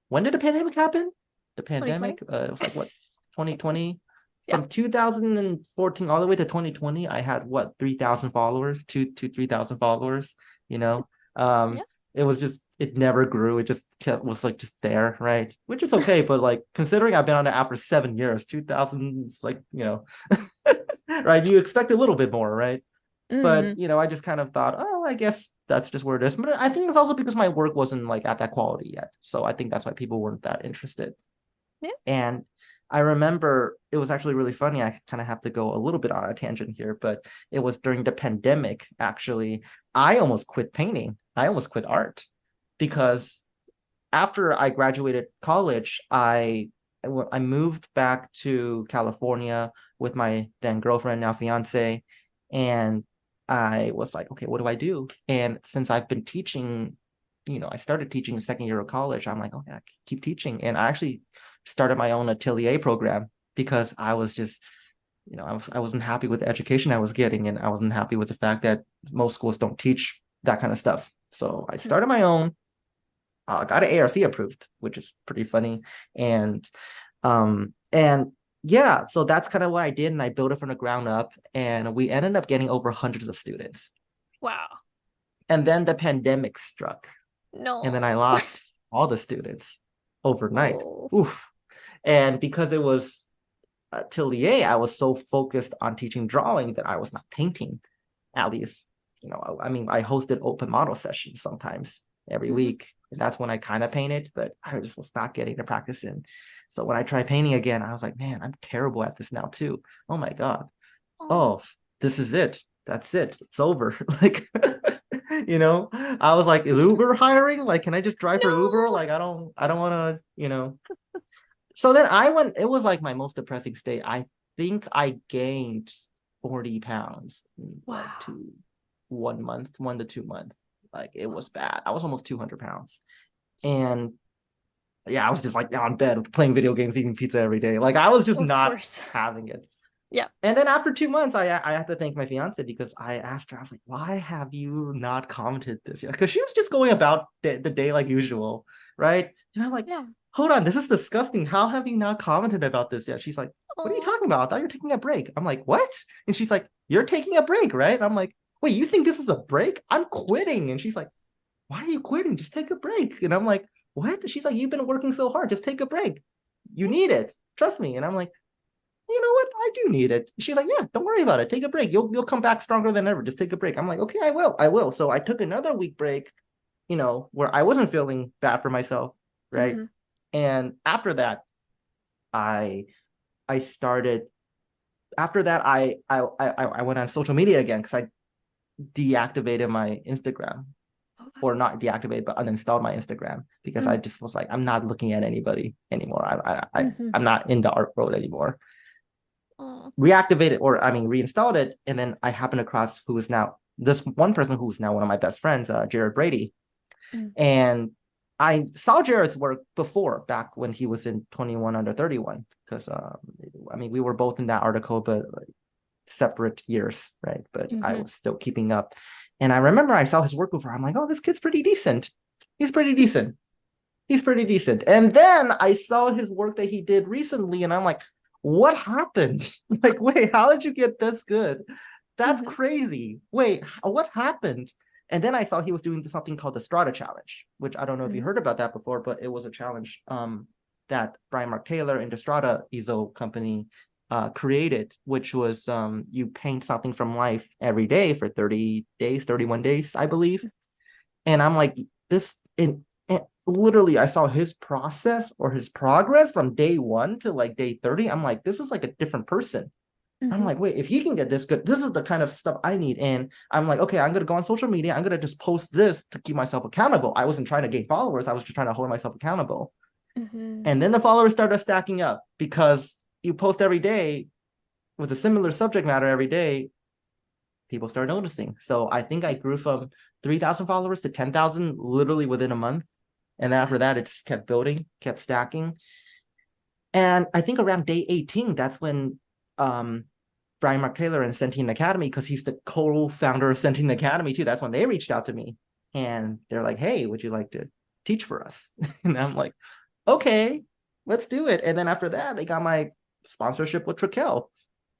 when did the pandemic happen? The 2020. pandemic, it was like what, 2020? Yeah. From 2014 all the way to 2020, I had what, 3,000 followers, 3,000 followers, you know? Yeah. Um, it was just, it never grew. It just kept, was like just there, right? Which is okay, but like considering I've been on the app for 7 years, 2,000 is like, right? You expect a little bit more, right? But Mm-hmm. I just kind of thought, oh, I guess that's just where it is. But I think it's also because my work wasn't like at that quality yet. So I think that's why people weren't that interested. Yeah. And I remember it was actually really funny. I kind of have to go a little bit on a tangent here, but it was during the pandemic, actually. I almost quit painting. I almost quit art because after I graduated college, I moved back to California with my then girlfriend, now fiance, and I was like, okay, what do I do? And since I've been teaching, I started teaching the second year of college. I'm like, okay, I keep teaching, and I actually started my own atelier program because I was just, I wasn't happy with the education I was getting, and I wasn't happy with the fact that most schools don't teach that kind of stuff. So I started my own, got it ARC approved, which is pretty funny. And yeah, so that's kind of what I did. And I built it from the ground up. And we ended up getting over hundreds of students. Wow. And then the pandemic struck. And then I No. lost all the students overnight. Oh. Oof. And because it was Atelier, I was so focused on teaching drawing that I was not painting. At least, I mean, I hosted open model sessions sometimes every Mm-hmm. week. And that's when I kind of painted, but I just was not getting the practice in. So when I tried painting again, I was like, man, I'm terrible at this now too. Oh my God. Oh. Oh, this is it. That's it. It's over. Like, I was like, is Uber hiring? Like, can I just drive for Uber? No. Like, I don't want to. So then I went, it was like my most depressing state. I think I gained 40 pounds in like Wow. 1 month, 1 to 2 months. Like it Oh, was bad. I was almost 200 pounds. And yeah, I was just like on bed playing video games, eating pizza every day. Like I was just of not course. having it. Yeah. And then after 2 months, I have to thank my fiance because I asked her, I was like, why have you not commented this yet? Because she was just going about the day like usual, right? And I'm like, Yeah. hold on, this is disgusting. How have you not commented about this yet? She's like, what are you Oh. talking about? I thought you were taking a break. I'm like, what? And she's like, you're taking a break, right? And I'm like, wait, you think this is a break? I'm quitting. And she's like, why are you quitting? Just take a break. And I'm like, what? She's like, you've been working so hard. Just take a break. You Yeah. need it. Trust me. And I'm like, you know what? I do need it. She's like, yeah, don't worry about it. Take a break. You'll come back stronger than ever. Just take a break. I'm like, okay, I will. I will. So I took another week break, where I wasn't feeling bad for myself, right? Mm-hmm. And after that, I I started. After that, I went on social media again because I deactivated my Instagram, Oh, or wow. not deactivated, but uninstalled my Instagram because I Mm. just was like, I'm not looking at anybody anymore. Mm-hmm. I'm not in the art world anymore. Oh. Reactivated, or I mean reinstalled it, and then I happened across who is now this one person who's now one of my best friends, Jared Brady. Mm. And I saw Jared's work before, back when he was in 21 under 31, because I mean we were both in that article, but like, separate years, right? But I Mm-hmm. was still keeping up. And I remember I saw his work before. I'm like, oh, this kid's pretty decent. He's pretty decent. He's pretty decent. And then I saw his work that he did recently, and I'm like, what happened? Like, wait, how did you get this good? That's Mm-hmm. crazy. Wait, what happened? And then I saw he was doing something called the Strata Challenge, which I don't know if you Mm-hmm. heard about that before, but it was a challenge that Brian Mark Taylor and the Strata Ezo company created, which was you paint something from life every day for 30 days, 31 days, I believe. And I'm like, this, and literally, I saw his process or his progress from day one to like day 30. I'm like, this is like a different person. I'm Mm-hmm. like, wait, if he can get this good, this is the kind of stuff I need. And I'm like, okay, I'm gonna go on social media. I'm gonna just post this to keep myself accountable. I wasn't trying to gain followers. I was just trying to hold myself accountable. Mm-hmm. And then the followers started stacking up because you post every day with a similar subject matter every day. People start noticing. So I think I grew from 3,000 followers to 10,000 literally within a month. And then after that, it just kept building, kept stacking. And I think around day 18, that's when Brian Mark Taylor and Centene Academy, because he's the co-founder of Centene Academy too. That's when they reached out to me and they're like, hey, would you like to teach for us? And I'm like, okay, let's do it. And then after that, they got my sponsorship with Trikel.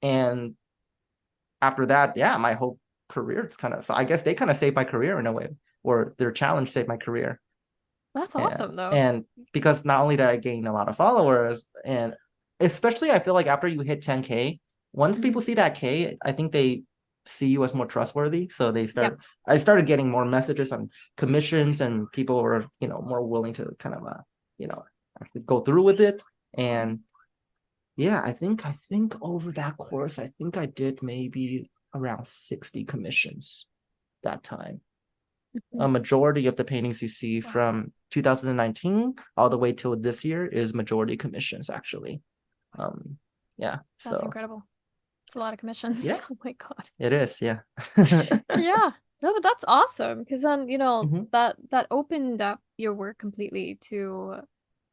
And after that, yeah, my whole career is kind of, so I guess they kind of saved my career in a way, or their challenge saved my career. That's And awesome, though. and because not only did I gain a lot of followers, and especially I feel like after you hit 10K, once people see that K, I think they see you as more trustworthy. So Yep. I started getting more messages on commissions, and people were, more willing to kind of actually go through with it. And yeah, I think over that course, I think I did maybe around 60 commissions that time. A majority of the paintings you see Wow. from 2019 all the way till this year is majority commissions, actually. Yeah, That's so incredible. It's a lot of commissions. yeah, Oh my God. it is. Yeah. Yeah. No, but that's awesome because then, Mhm. that opened up your work completely to, you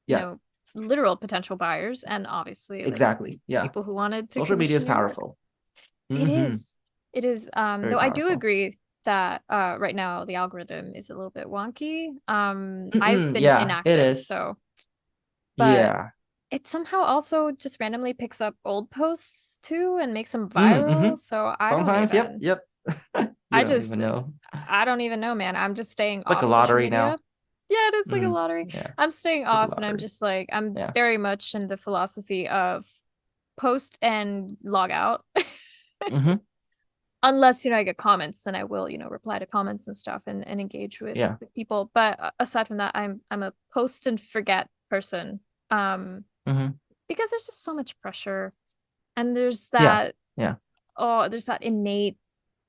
Yeah, know, literal potential buyers and obviously like exactly. Yeah. people who wanted to Social media is commission your work. powerful. It Hmm. is. It is. It's very Though I do powerful. agree that right now the algorithm is a little bit wonky. I've been Yeah, it inactive, is. so but Yeah. it somehow also just randomly picks up old posts too and makes them Mm-hmm. viral. So Sometimes, yep. You I don't even just, know. I don't even know, man. I'm just staying Like a off social lottery media. now. Yeah, it is like a Mm, lottery. yeah, I'm staying like a off and I'm lottery. just like, I'm Yeah. very much in the philosophy of post and log out. Hmm. Unless, I get comments, then I will, reply to comments and stuff and engage Yeah. with people. But aside from that, I'm a post and forget person. Um, Hmm. because there's just so much pressure. And there's Yeah. that, Yeah. there's that innate,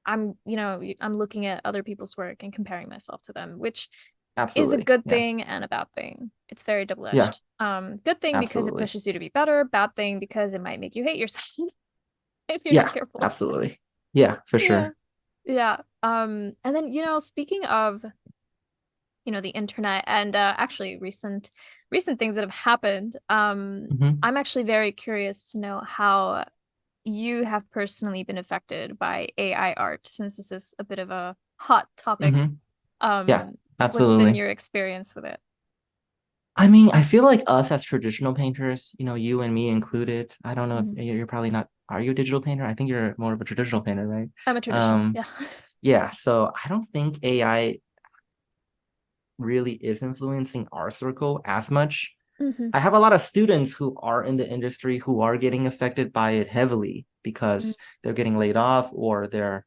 I'm looking at other people's work and comparing myself to them, which is a Absolutely. good Yeah. thing and a bad thing. It's very Yeah. double-edged. Good thing because it Absolutely. pushes you to be better, bad thing because it might make you hate yourself if you're not Yeah. careful. Absolutely. Yeah, for Yeah. sure. Yeah. And then, speaking of, the internet and actually recent things that have happened, Hmm. I'm actually very curious to know how you have personally been affected by AI art, since this is a bit of a hot topic. Hmm. Yeah, What's been absolutely. your experience with it? I mean, I feel like us as traditional painters, you and me included, I don't know if Mhm. you're probably not, are you a digital painter? I think you're more of a traditional painter, right? I'm a traditional, Um, yeah. yeah, so I don't think AI really is influencing our circle as much. Hmm. I have a lot of students who are in the industry who are getting affected by it heavily because they're getting laid off or they're,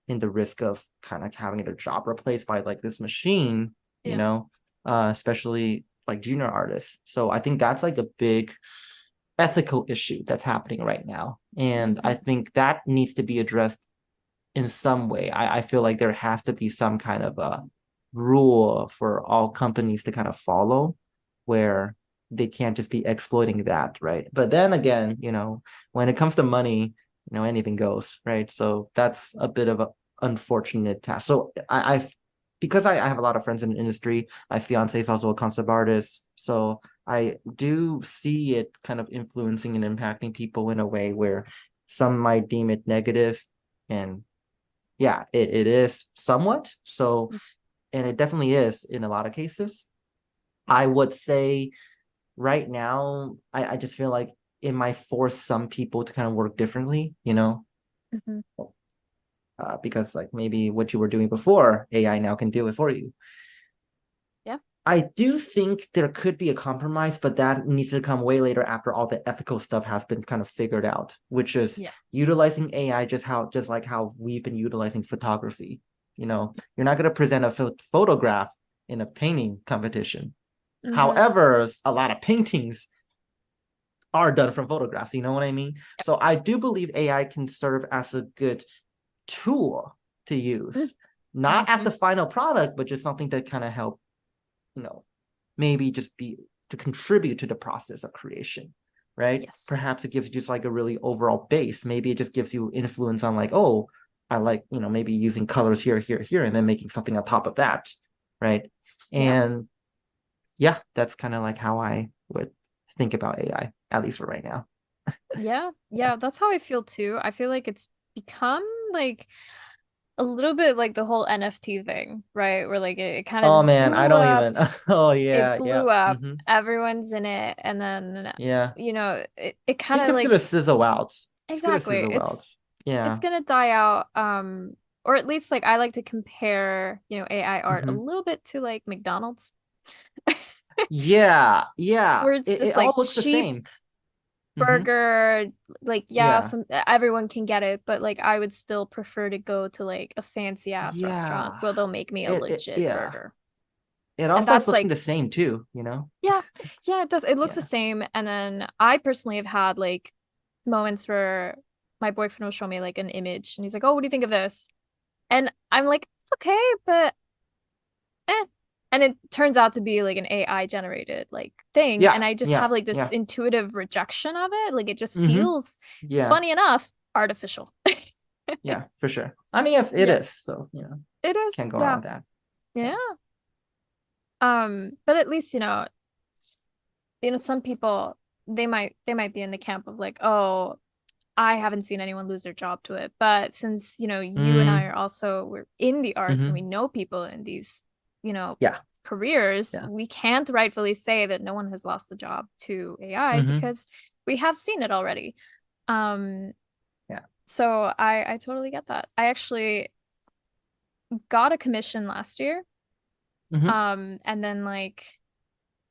in the risk of kind of having their job replaced by like this machine, Yeah. especially like junior artists. So I think that's like a big ethical issue that's happening right now. And I Hmm. think that needs to be addressed in some way. I feel like there has to be some kind of a rule for all companies to kind of follow where they can't just be exploiting that, right? But then again, when it comes to money, anything goes, right? So that's a bit of an unfortunate task. So because I have a lot of friends in the industry, my fiance is also a concept artist. So I do see it kind of influencing and impacting people in a way where some might deem it negative and yeah, it is somewhat. So, and it definitely is in a lot of cases. I would say right now, I just feel like it might force some people to kind of work differently, Hmm. because like maybe what you were doing before, AI now can do it for you. Yeah. I do think there could be a compromise, but that needs to come way later after all the ethical stuff has been kind of figured out, which is Yeah. utilizing AI just like how we've been utilizing photography. You're not going to present a photograph in a painting competition. Mm-hmm. However, a lot of paintings are done from photographs. You know what I mean? So I do believe AI can serve as a good tool to use, not as Mm-hmm. the final product, but just something to kind of help, you know, maybe just be to contribute to the process of creation, right? Yes. Perhaps it gives you just like a really overall base. Maybe it just gives you influence on like, oh, I like, maybe using colors here, here, here, and then making something on top of that, right? Yeah. And yeah, that's kind of like how I would think about AI, at least for right now. Yeah. Yeah. Yeah. That's how I feel too. I feel like it's become like a little bit like the whole NFT thing, right? Where like it kind of Oh just man, I blew don't up. even. Oh It yeah, yeah. blew up. Mm-hmm. Everyone's in it. And then, Yeah. it I kind think of it's like gonna sizzle out. It's gonna exactly. sizzle out. It's Yeah. gonna die out. Or at least like I like to compare, AI art a Mm-hmm. little bit to like McDonald's, Yeah, yeah. where it's It just all like looks the cheap same. Mm-hmm. burger. Like, yeah, Yeah. some everyone can get it, but like I would still prefer to go to like a fancy ass restaurant Yeah. where they'll make me a legit Yeah. burger. It all And starts that's looking like, the same too. yeah, yeah, it does. It looks the Yeah. same. And then I personally have had like moments where my boyfriend will show me like an image and he's like, "Oh, what do you think of this?" And I'm like, "It's okay, but eh." And it turns out to be like an AI generated like thing. Yeah. And I just Yeah. have like this Yeah. intuitive rejection of it. Like it just Mm-hmm. feels, Yeah. funny enough, artificial. Yeah, for sure. I mean, if it Yeah, is, so it is. can't go wrong Yeah. with that. Yeah. Yeah. But at least, some people they might be in the camp of like, oh, I haven't seen anyone lose their job to it. But since, you and I Mm, are also we're in the arts and we mm-hmm. know people in these, you know, Yeah. careers, Yeah. we can't rightfully say that no one has lost a job to AI Mm-hmm. because we have seen it already. Um, Yeah. so I totally get that. I actually got a commission last year. Mm-hmm. And then like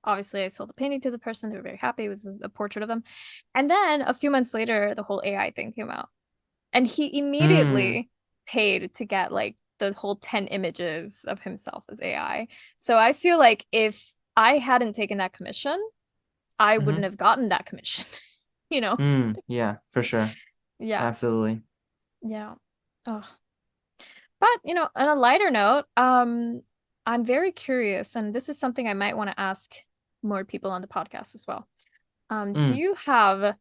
obviously I sold the painting to the person. They were very happy. It was a portrait of them. And then a few months later, the whole AI thing came out. And he Mm, immediately paid to get like the whole 10 images of himself as AI. So I feel like if I hadn't taken that commission, I wouldn't mm-hmm. have gotten that commission, you know? Yeah, for sure. Yeah. Absolutely. Yeah. Oh. But, on a lighter note, I'm very curious, and this is something I might want to ask more people on the podcast as well. Do Mm. you have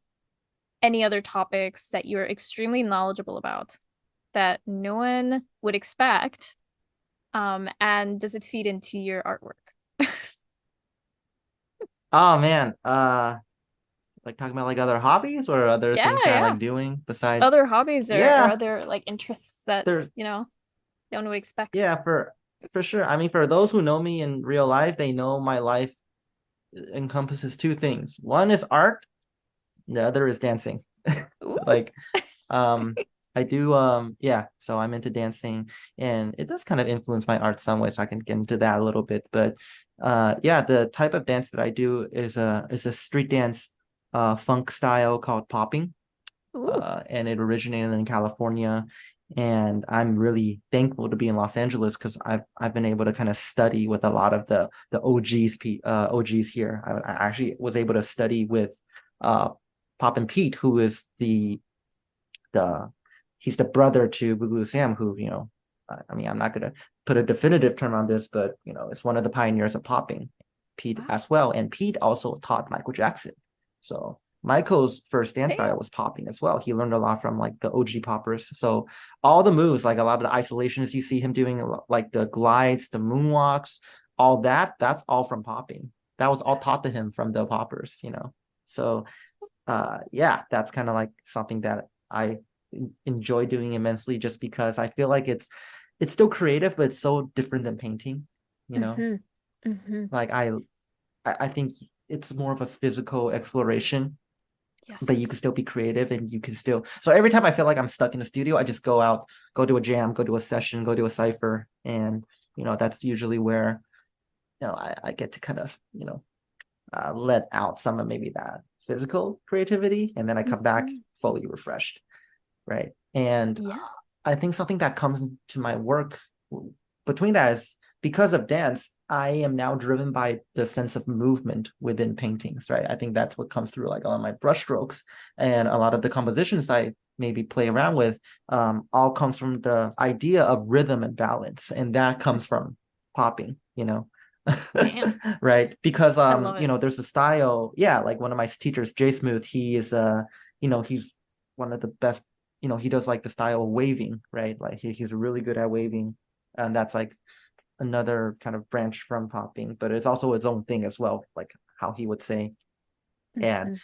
any other topics that you're extremely knowledgeable about that no one would expect? And does it feed into your artwork? Oh man. Like talking about like other hobbies or other Yeah, things that I yeah. like doing besides. Other hobbies or Yeah, other like interests that, there's no one would expect. yeah, for sure. I mean, for those who know me in real life, they know my life encompasses two things. One is art, the other is dancing. Ooh. Like, um, I do yeah, so I'm into dancing and it does kind of influence my art some way, so I can get into that a little bit. But yeah, the type of dance that I do is a street dance funk style called popping. Ooh. And it originated in California. And I'm really thankful to be in Los Angeles because I've been able to kind of study with a lot of the OGs here. I actually was able to study with Pop and Pete, who is the he's the brother to Boo Sam, who I mean, I'm not gonna put a definitive term on this, but it's one of the pioneers of popping, Pete Wow. as well, and Pete also taught Michael Jackson. So Michael's first dance style Damn. was popping as well. He learned a lot from like the OG poppers. So all the moves, like a lot of the isolations you see him doing, like the glides, the moonwalks, all that's all from popping. That was all taught to him from the poppers. So yeah, that's kind of like something that I enjoy doing immensely just because I feel like it's still creative, but it's so different than painting. Mm-hmm. Mm-hmm. Like I think it's more of a physical exploration, but you can Yes. still be creative and you can still. So every time I feel like I'm stuck in the studio, I just go out, go to a jam, go to a session, go to a cipher, and that's usually where I get to kind of, let out some of maybe that physical creativity, and then I come back Mhm. fully refreshed, right? And Yeah. I think something that comes into my work between that is because of dance, I am now driven by the sense of movement within paintings, right? I think that's what comes through like on my brush strokes, and a lot of the compositions I maybe play around with all comes from the idea of rhythm and balance, and that comes from popping, Damn. right? Because I love it. there's a style, yeah, like one of my teachers, Jay Smooth, he is he's one of the best, he does like the style of waving, right? Like he's really good at waving. And that's like another kind of branch from popping, but it's also its own thing as well, like how he would say. And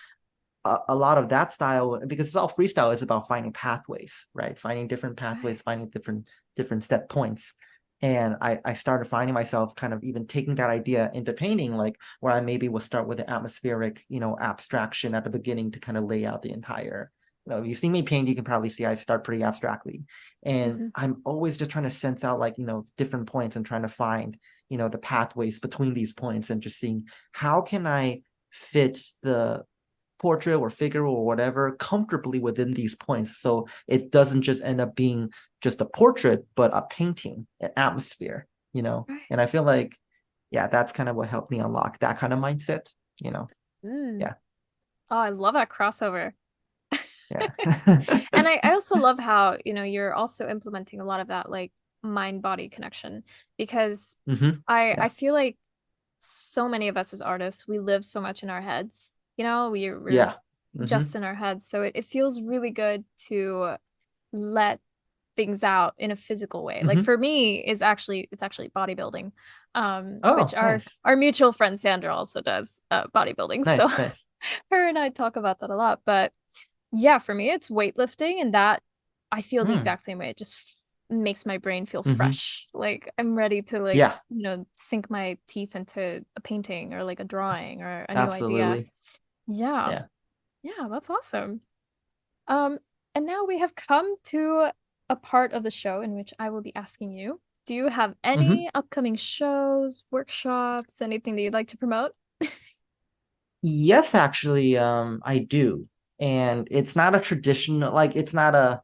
Mhm. a lot of that style, because it's all freestyle, it's about finding pathways, right? Finding different Right. pathways, finding different step points. And I started finding myself kind of even taking that idea into painting, like where I maybe will start with the atmospheric, abstraction at the beginning to kind of lay out the entire. If you see me paint, you can probably see I start pretty abstractly. And Mhm. I'm always just trying to sense out like, different points and trying to find, the pathways between these points and just seeing how can I fit the portrait or figure or whatever comfortably within these points, so it doesn't just end up being just a portrait but a painting, an atmosphere. Right. And I feel like, yeah, that's kind of what helped me unlock that kind of mindset. Mm. Yeah. Oh, I love that crossover. Yeah. And I also love how, you're also implementing a lot of that like mind-body connection because I Yeah. feel like so many of us as artists, we live so much in our heads. We're Yeah. just in our heads. So it feels really good to let things out in a physical way. Like for me, it's actually bodybuilding, which Oh, nice. our mutual friend Sandra also does bodybuilding. So Nice. Nice. her and I talk about that a lot. But yeah, for me, it's weightlifting, and that I feel the Mm. exact same way. It just makes my brain feel Hmm. fresh. Like I'm ready to like, Yeah, sink my teeth into a painting or like a drawing or a new idea. absolutely. Yeah. Yeah. Yeah, that's awesome. Um, and now we have come to a part of the show in which I will be asking you, do you have Hmm. any upcoming shows, workshops, anything that you'd like to promote? Yes, actually, I do. And it's not a traditional, like it's not a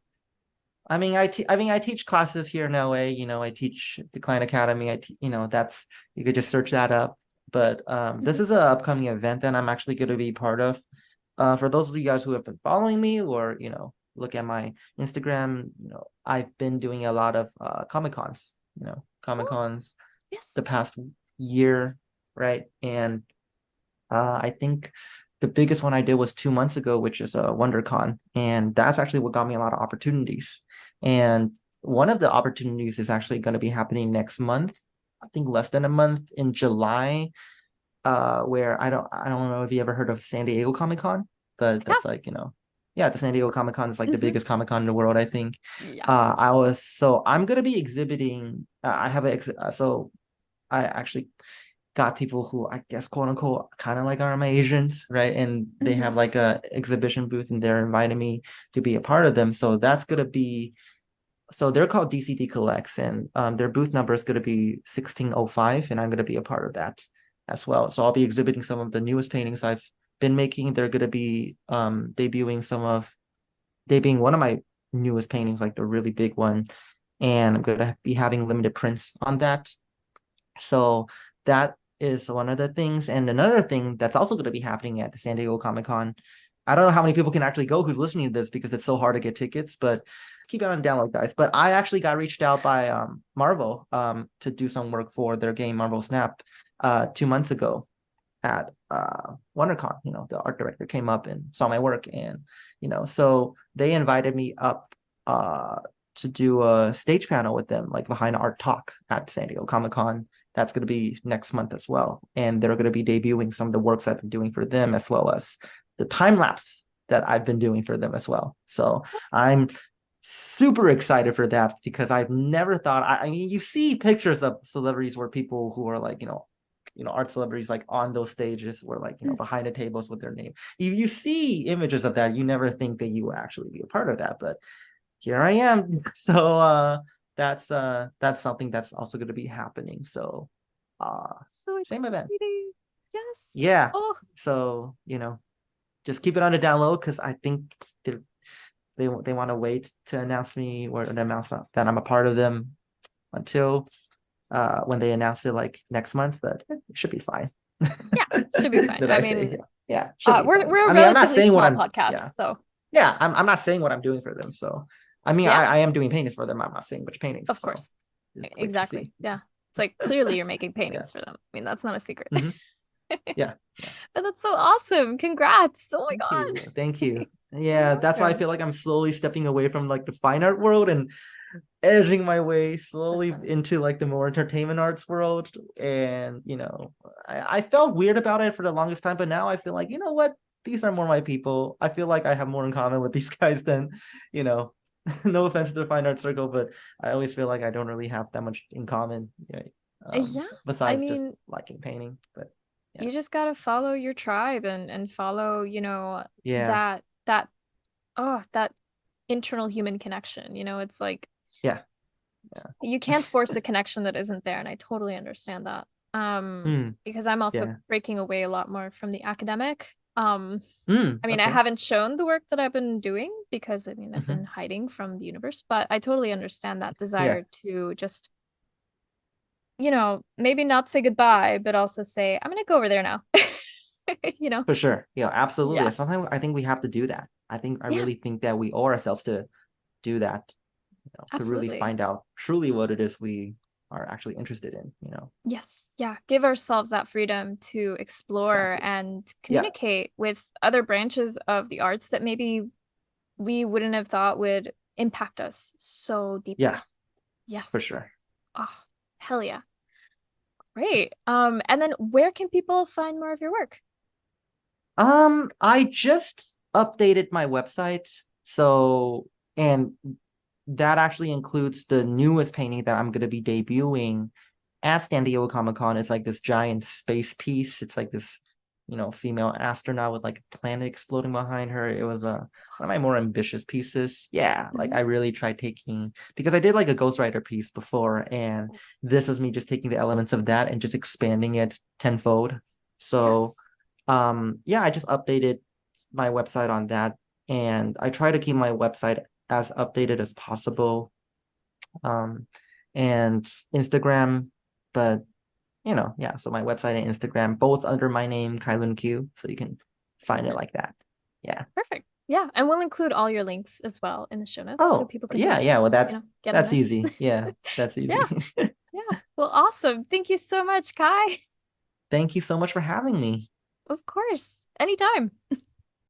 I teach classes here in LA. I teach the Klein Academy. That's, you could just search that up. But this Mhm. is an upcoming event that I'm actually going to be part of. For those of you guys who have been following me, or look at my Instagram, I've been doing a lot of Comic Cons. Comic Oh, Cons the yes. past year, right? And I think the biggest one I did was 2 months ago, which is a WonderCon, and that's actually what got me a lot of opportunities. And one of the opportunities is actually going to be happening next month. I think less than a month in July. Where I don't know if you ever heard of San Diego Comic Con, but I that's have. like, yeah, the San Diego Comic Con is like the Hmm. biggest Comic Con in the world, I think. Yeah. I'm gonna be exhibiting. I have so I actually got people who I guess quote unquote kind of like are my Asians, right? And they Hmm. have like a exhibition booth and they're inviting me to be a part of them. So that's gonna be, so they're called DCD Collects, and their booth number is gonna be 1605, and I'm gonna be a part of that as well. So I'll be exhibiting some of the newest paintings I've been making. They're gonna be debuting one of my newest paintings, like the really big one, and I'm gonna be having limited prints on that. So that is one of the things. And another thing that's also going to be happening at the San Diego Comic Con. I don't know how many people can actually go who's listening to this because it's so hard to get tickets, but keep it on download, guys. But I actually got reached out by Marvel to do some work for their game Marvel Snap 2 months ago at WonderCon. The art director came up and saw my work, and so they invited me up to do a stage panel with them, like behind art talk at San Diego Comic Con. That's going to be next month as well, and they're going to be debuting some of the works I've been doing for them, as well as the time lapse that I've been doing for them as well. So I'm super excited for that because I've never thought. I mean, you see pictures of celebrities where people who are like, art celebrities like on those stages where like, behind the tables with their name. You see images of that. You never think that you will actually be a part of that, but here I am. So that's something that's also going to be happening. So So same event. exciting. Yes. Yeah. Oh, So, just keep it on the down low because I think they want to wait to announce me or announce that I'm a part of them until when they announce it like next month, but it should be fine. yeah, should be fine. Did I I mean, say? Yeah, should be fine. we're a I mean, I'm not relatively saying what small I'm podcast, so yeah, I'm not saying what I'm doing for them. So I mean, yeah, I am doing paintings for them. I'm not saying which paintings. of So course. wait to Exactly. see. Yeah. It's like clearly you're making Yeah. paintings for them. I mean, that's not a secret. Mhm. Yeah. But that's so awesome. Congrats. Oh my Thank God. you. Thank you. You're Yeah, that's why I welcome. feel like I'm slowly stepping away from like the fine art world and edging my way slowly Listen. into like the more entertainment arts world. And I felt weird about it for the longest time, but now I feel like, you know what? These are more my people. I feel like I have more in common with these guys than, you know, no offense to the fine art circle, but I always feel like I don't really have that much in common, right? Yeah. I Besides just mean, liking painting. But yeah. you just gotta follow your tribe and follow, Yeah. that internal human connection. It's like Yeah. you can't force a connection that isn't there, and I totally understand that. Because I'm also Yeah. breaking away a lot more from the academic. I mean, I Okay. haven't shown the work that I've been doing because I mean, I've been Mhm. hiding from the universe, but I totally understand that Yeah. desire to just, maybe not say goodbye, but also say, I'm gonna go over there now. You know? For sure. Yeah, absolutely. Yeah. Sometimes I think we have to do that. I Yeah, really think that we owe ourselves to do that, to really absolutely. find out truly what it is we are actually interested in. Yes. Yeah. Give ourselves that freedom to explore Exactly. and Yeah. communicate with other branches of the arts that maybe we wouldn't have thought would impact us so Yeah, deeply. for Yes. sure. Oh, hell yeah. Great. And then where can people find more of your work? I just updated my website. So, and that actually includes the newest painting that I'm going to be debuting at San Diego Comic-Con. It's like this giant space piece. It's like this, female astronaut with like a planet exploding behind her. It was one of my more ambitious pieces. Yeah, like Mhm. I really tried taking, because I did like a Ghostwriter piece before, and this is me just taking the elements of that and just expanding it tenfold. So, Yes. yeah, I just updated my website on that, and I try to keep my website as updated as possible, and Instagram, but yeah, so my website and Instagram both under my name, Kai Lun Q, so you can find it Mhm. like that. Yeah. Perfect. Yeah. And we'll include all your links as well in the show notes so Oh, people can yeah, just, yeah, well, get in that's there. easy. Yeah, that's Yeah. easy. Yeah. Well, awesome. Thank you so much, Kai. Thank you so much for having me. Of course. Anytime.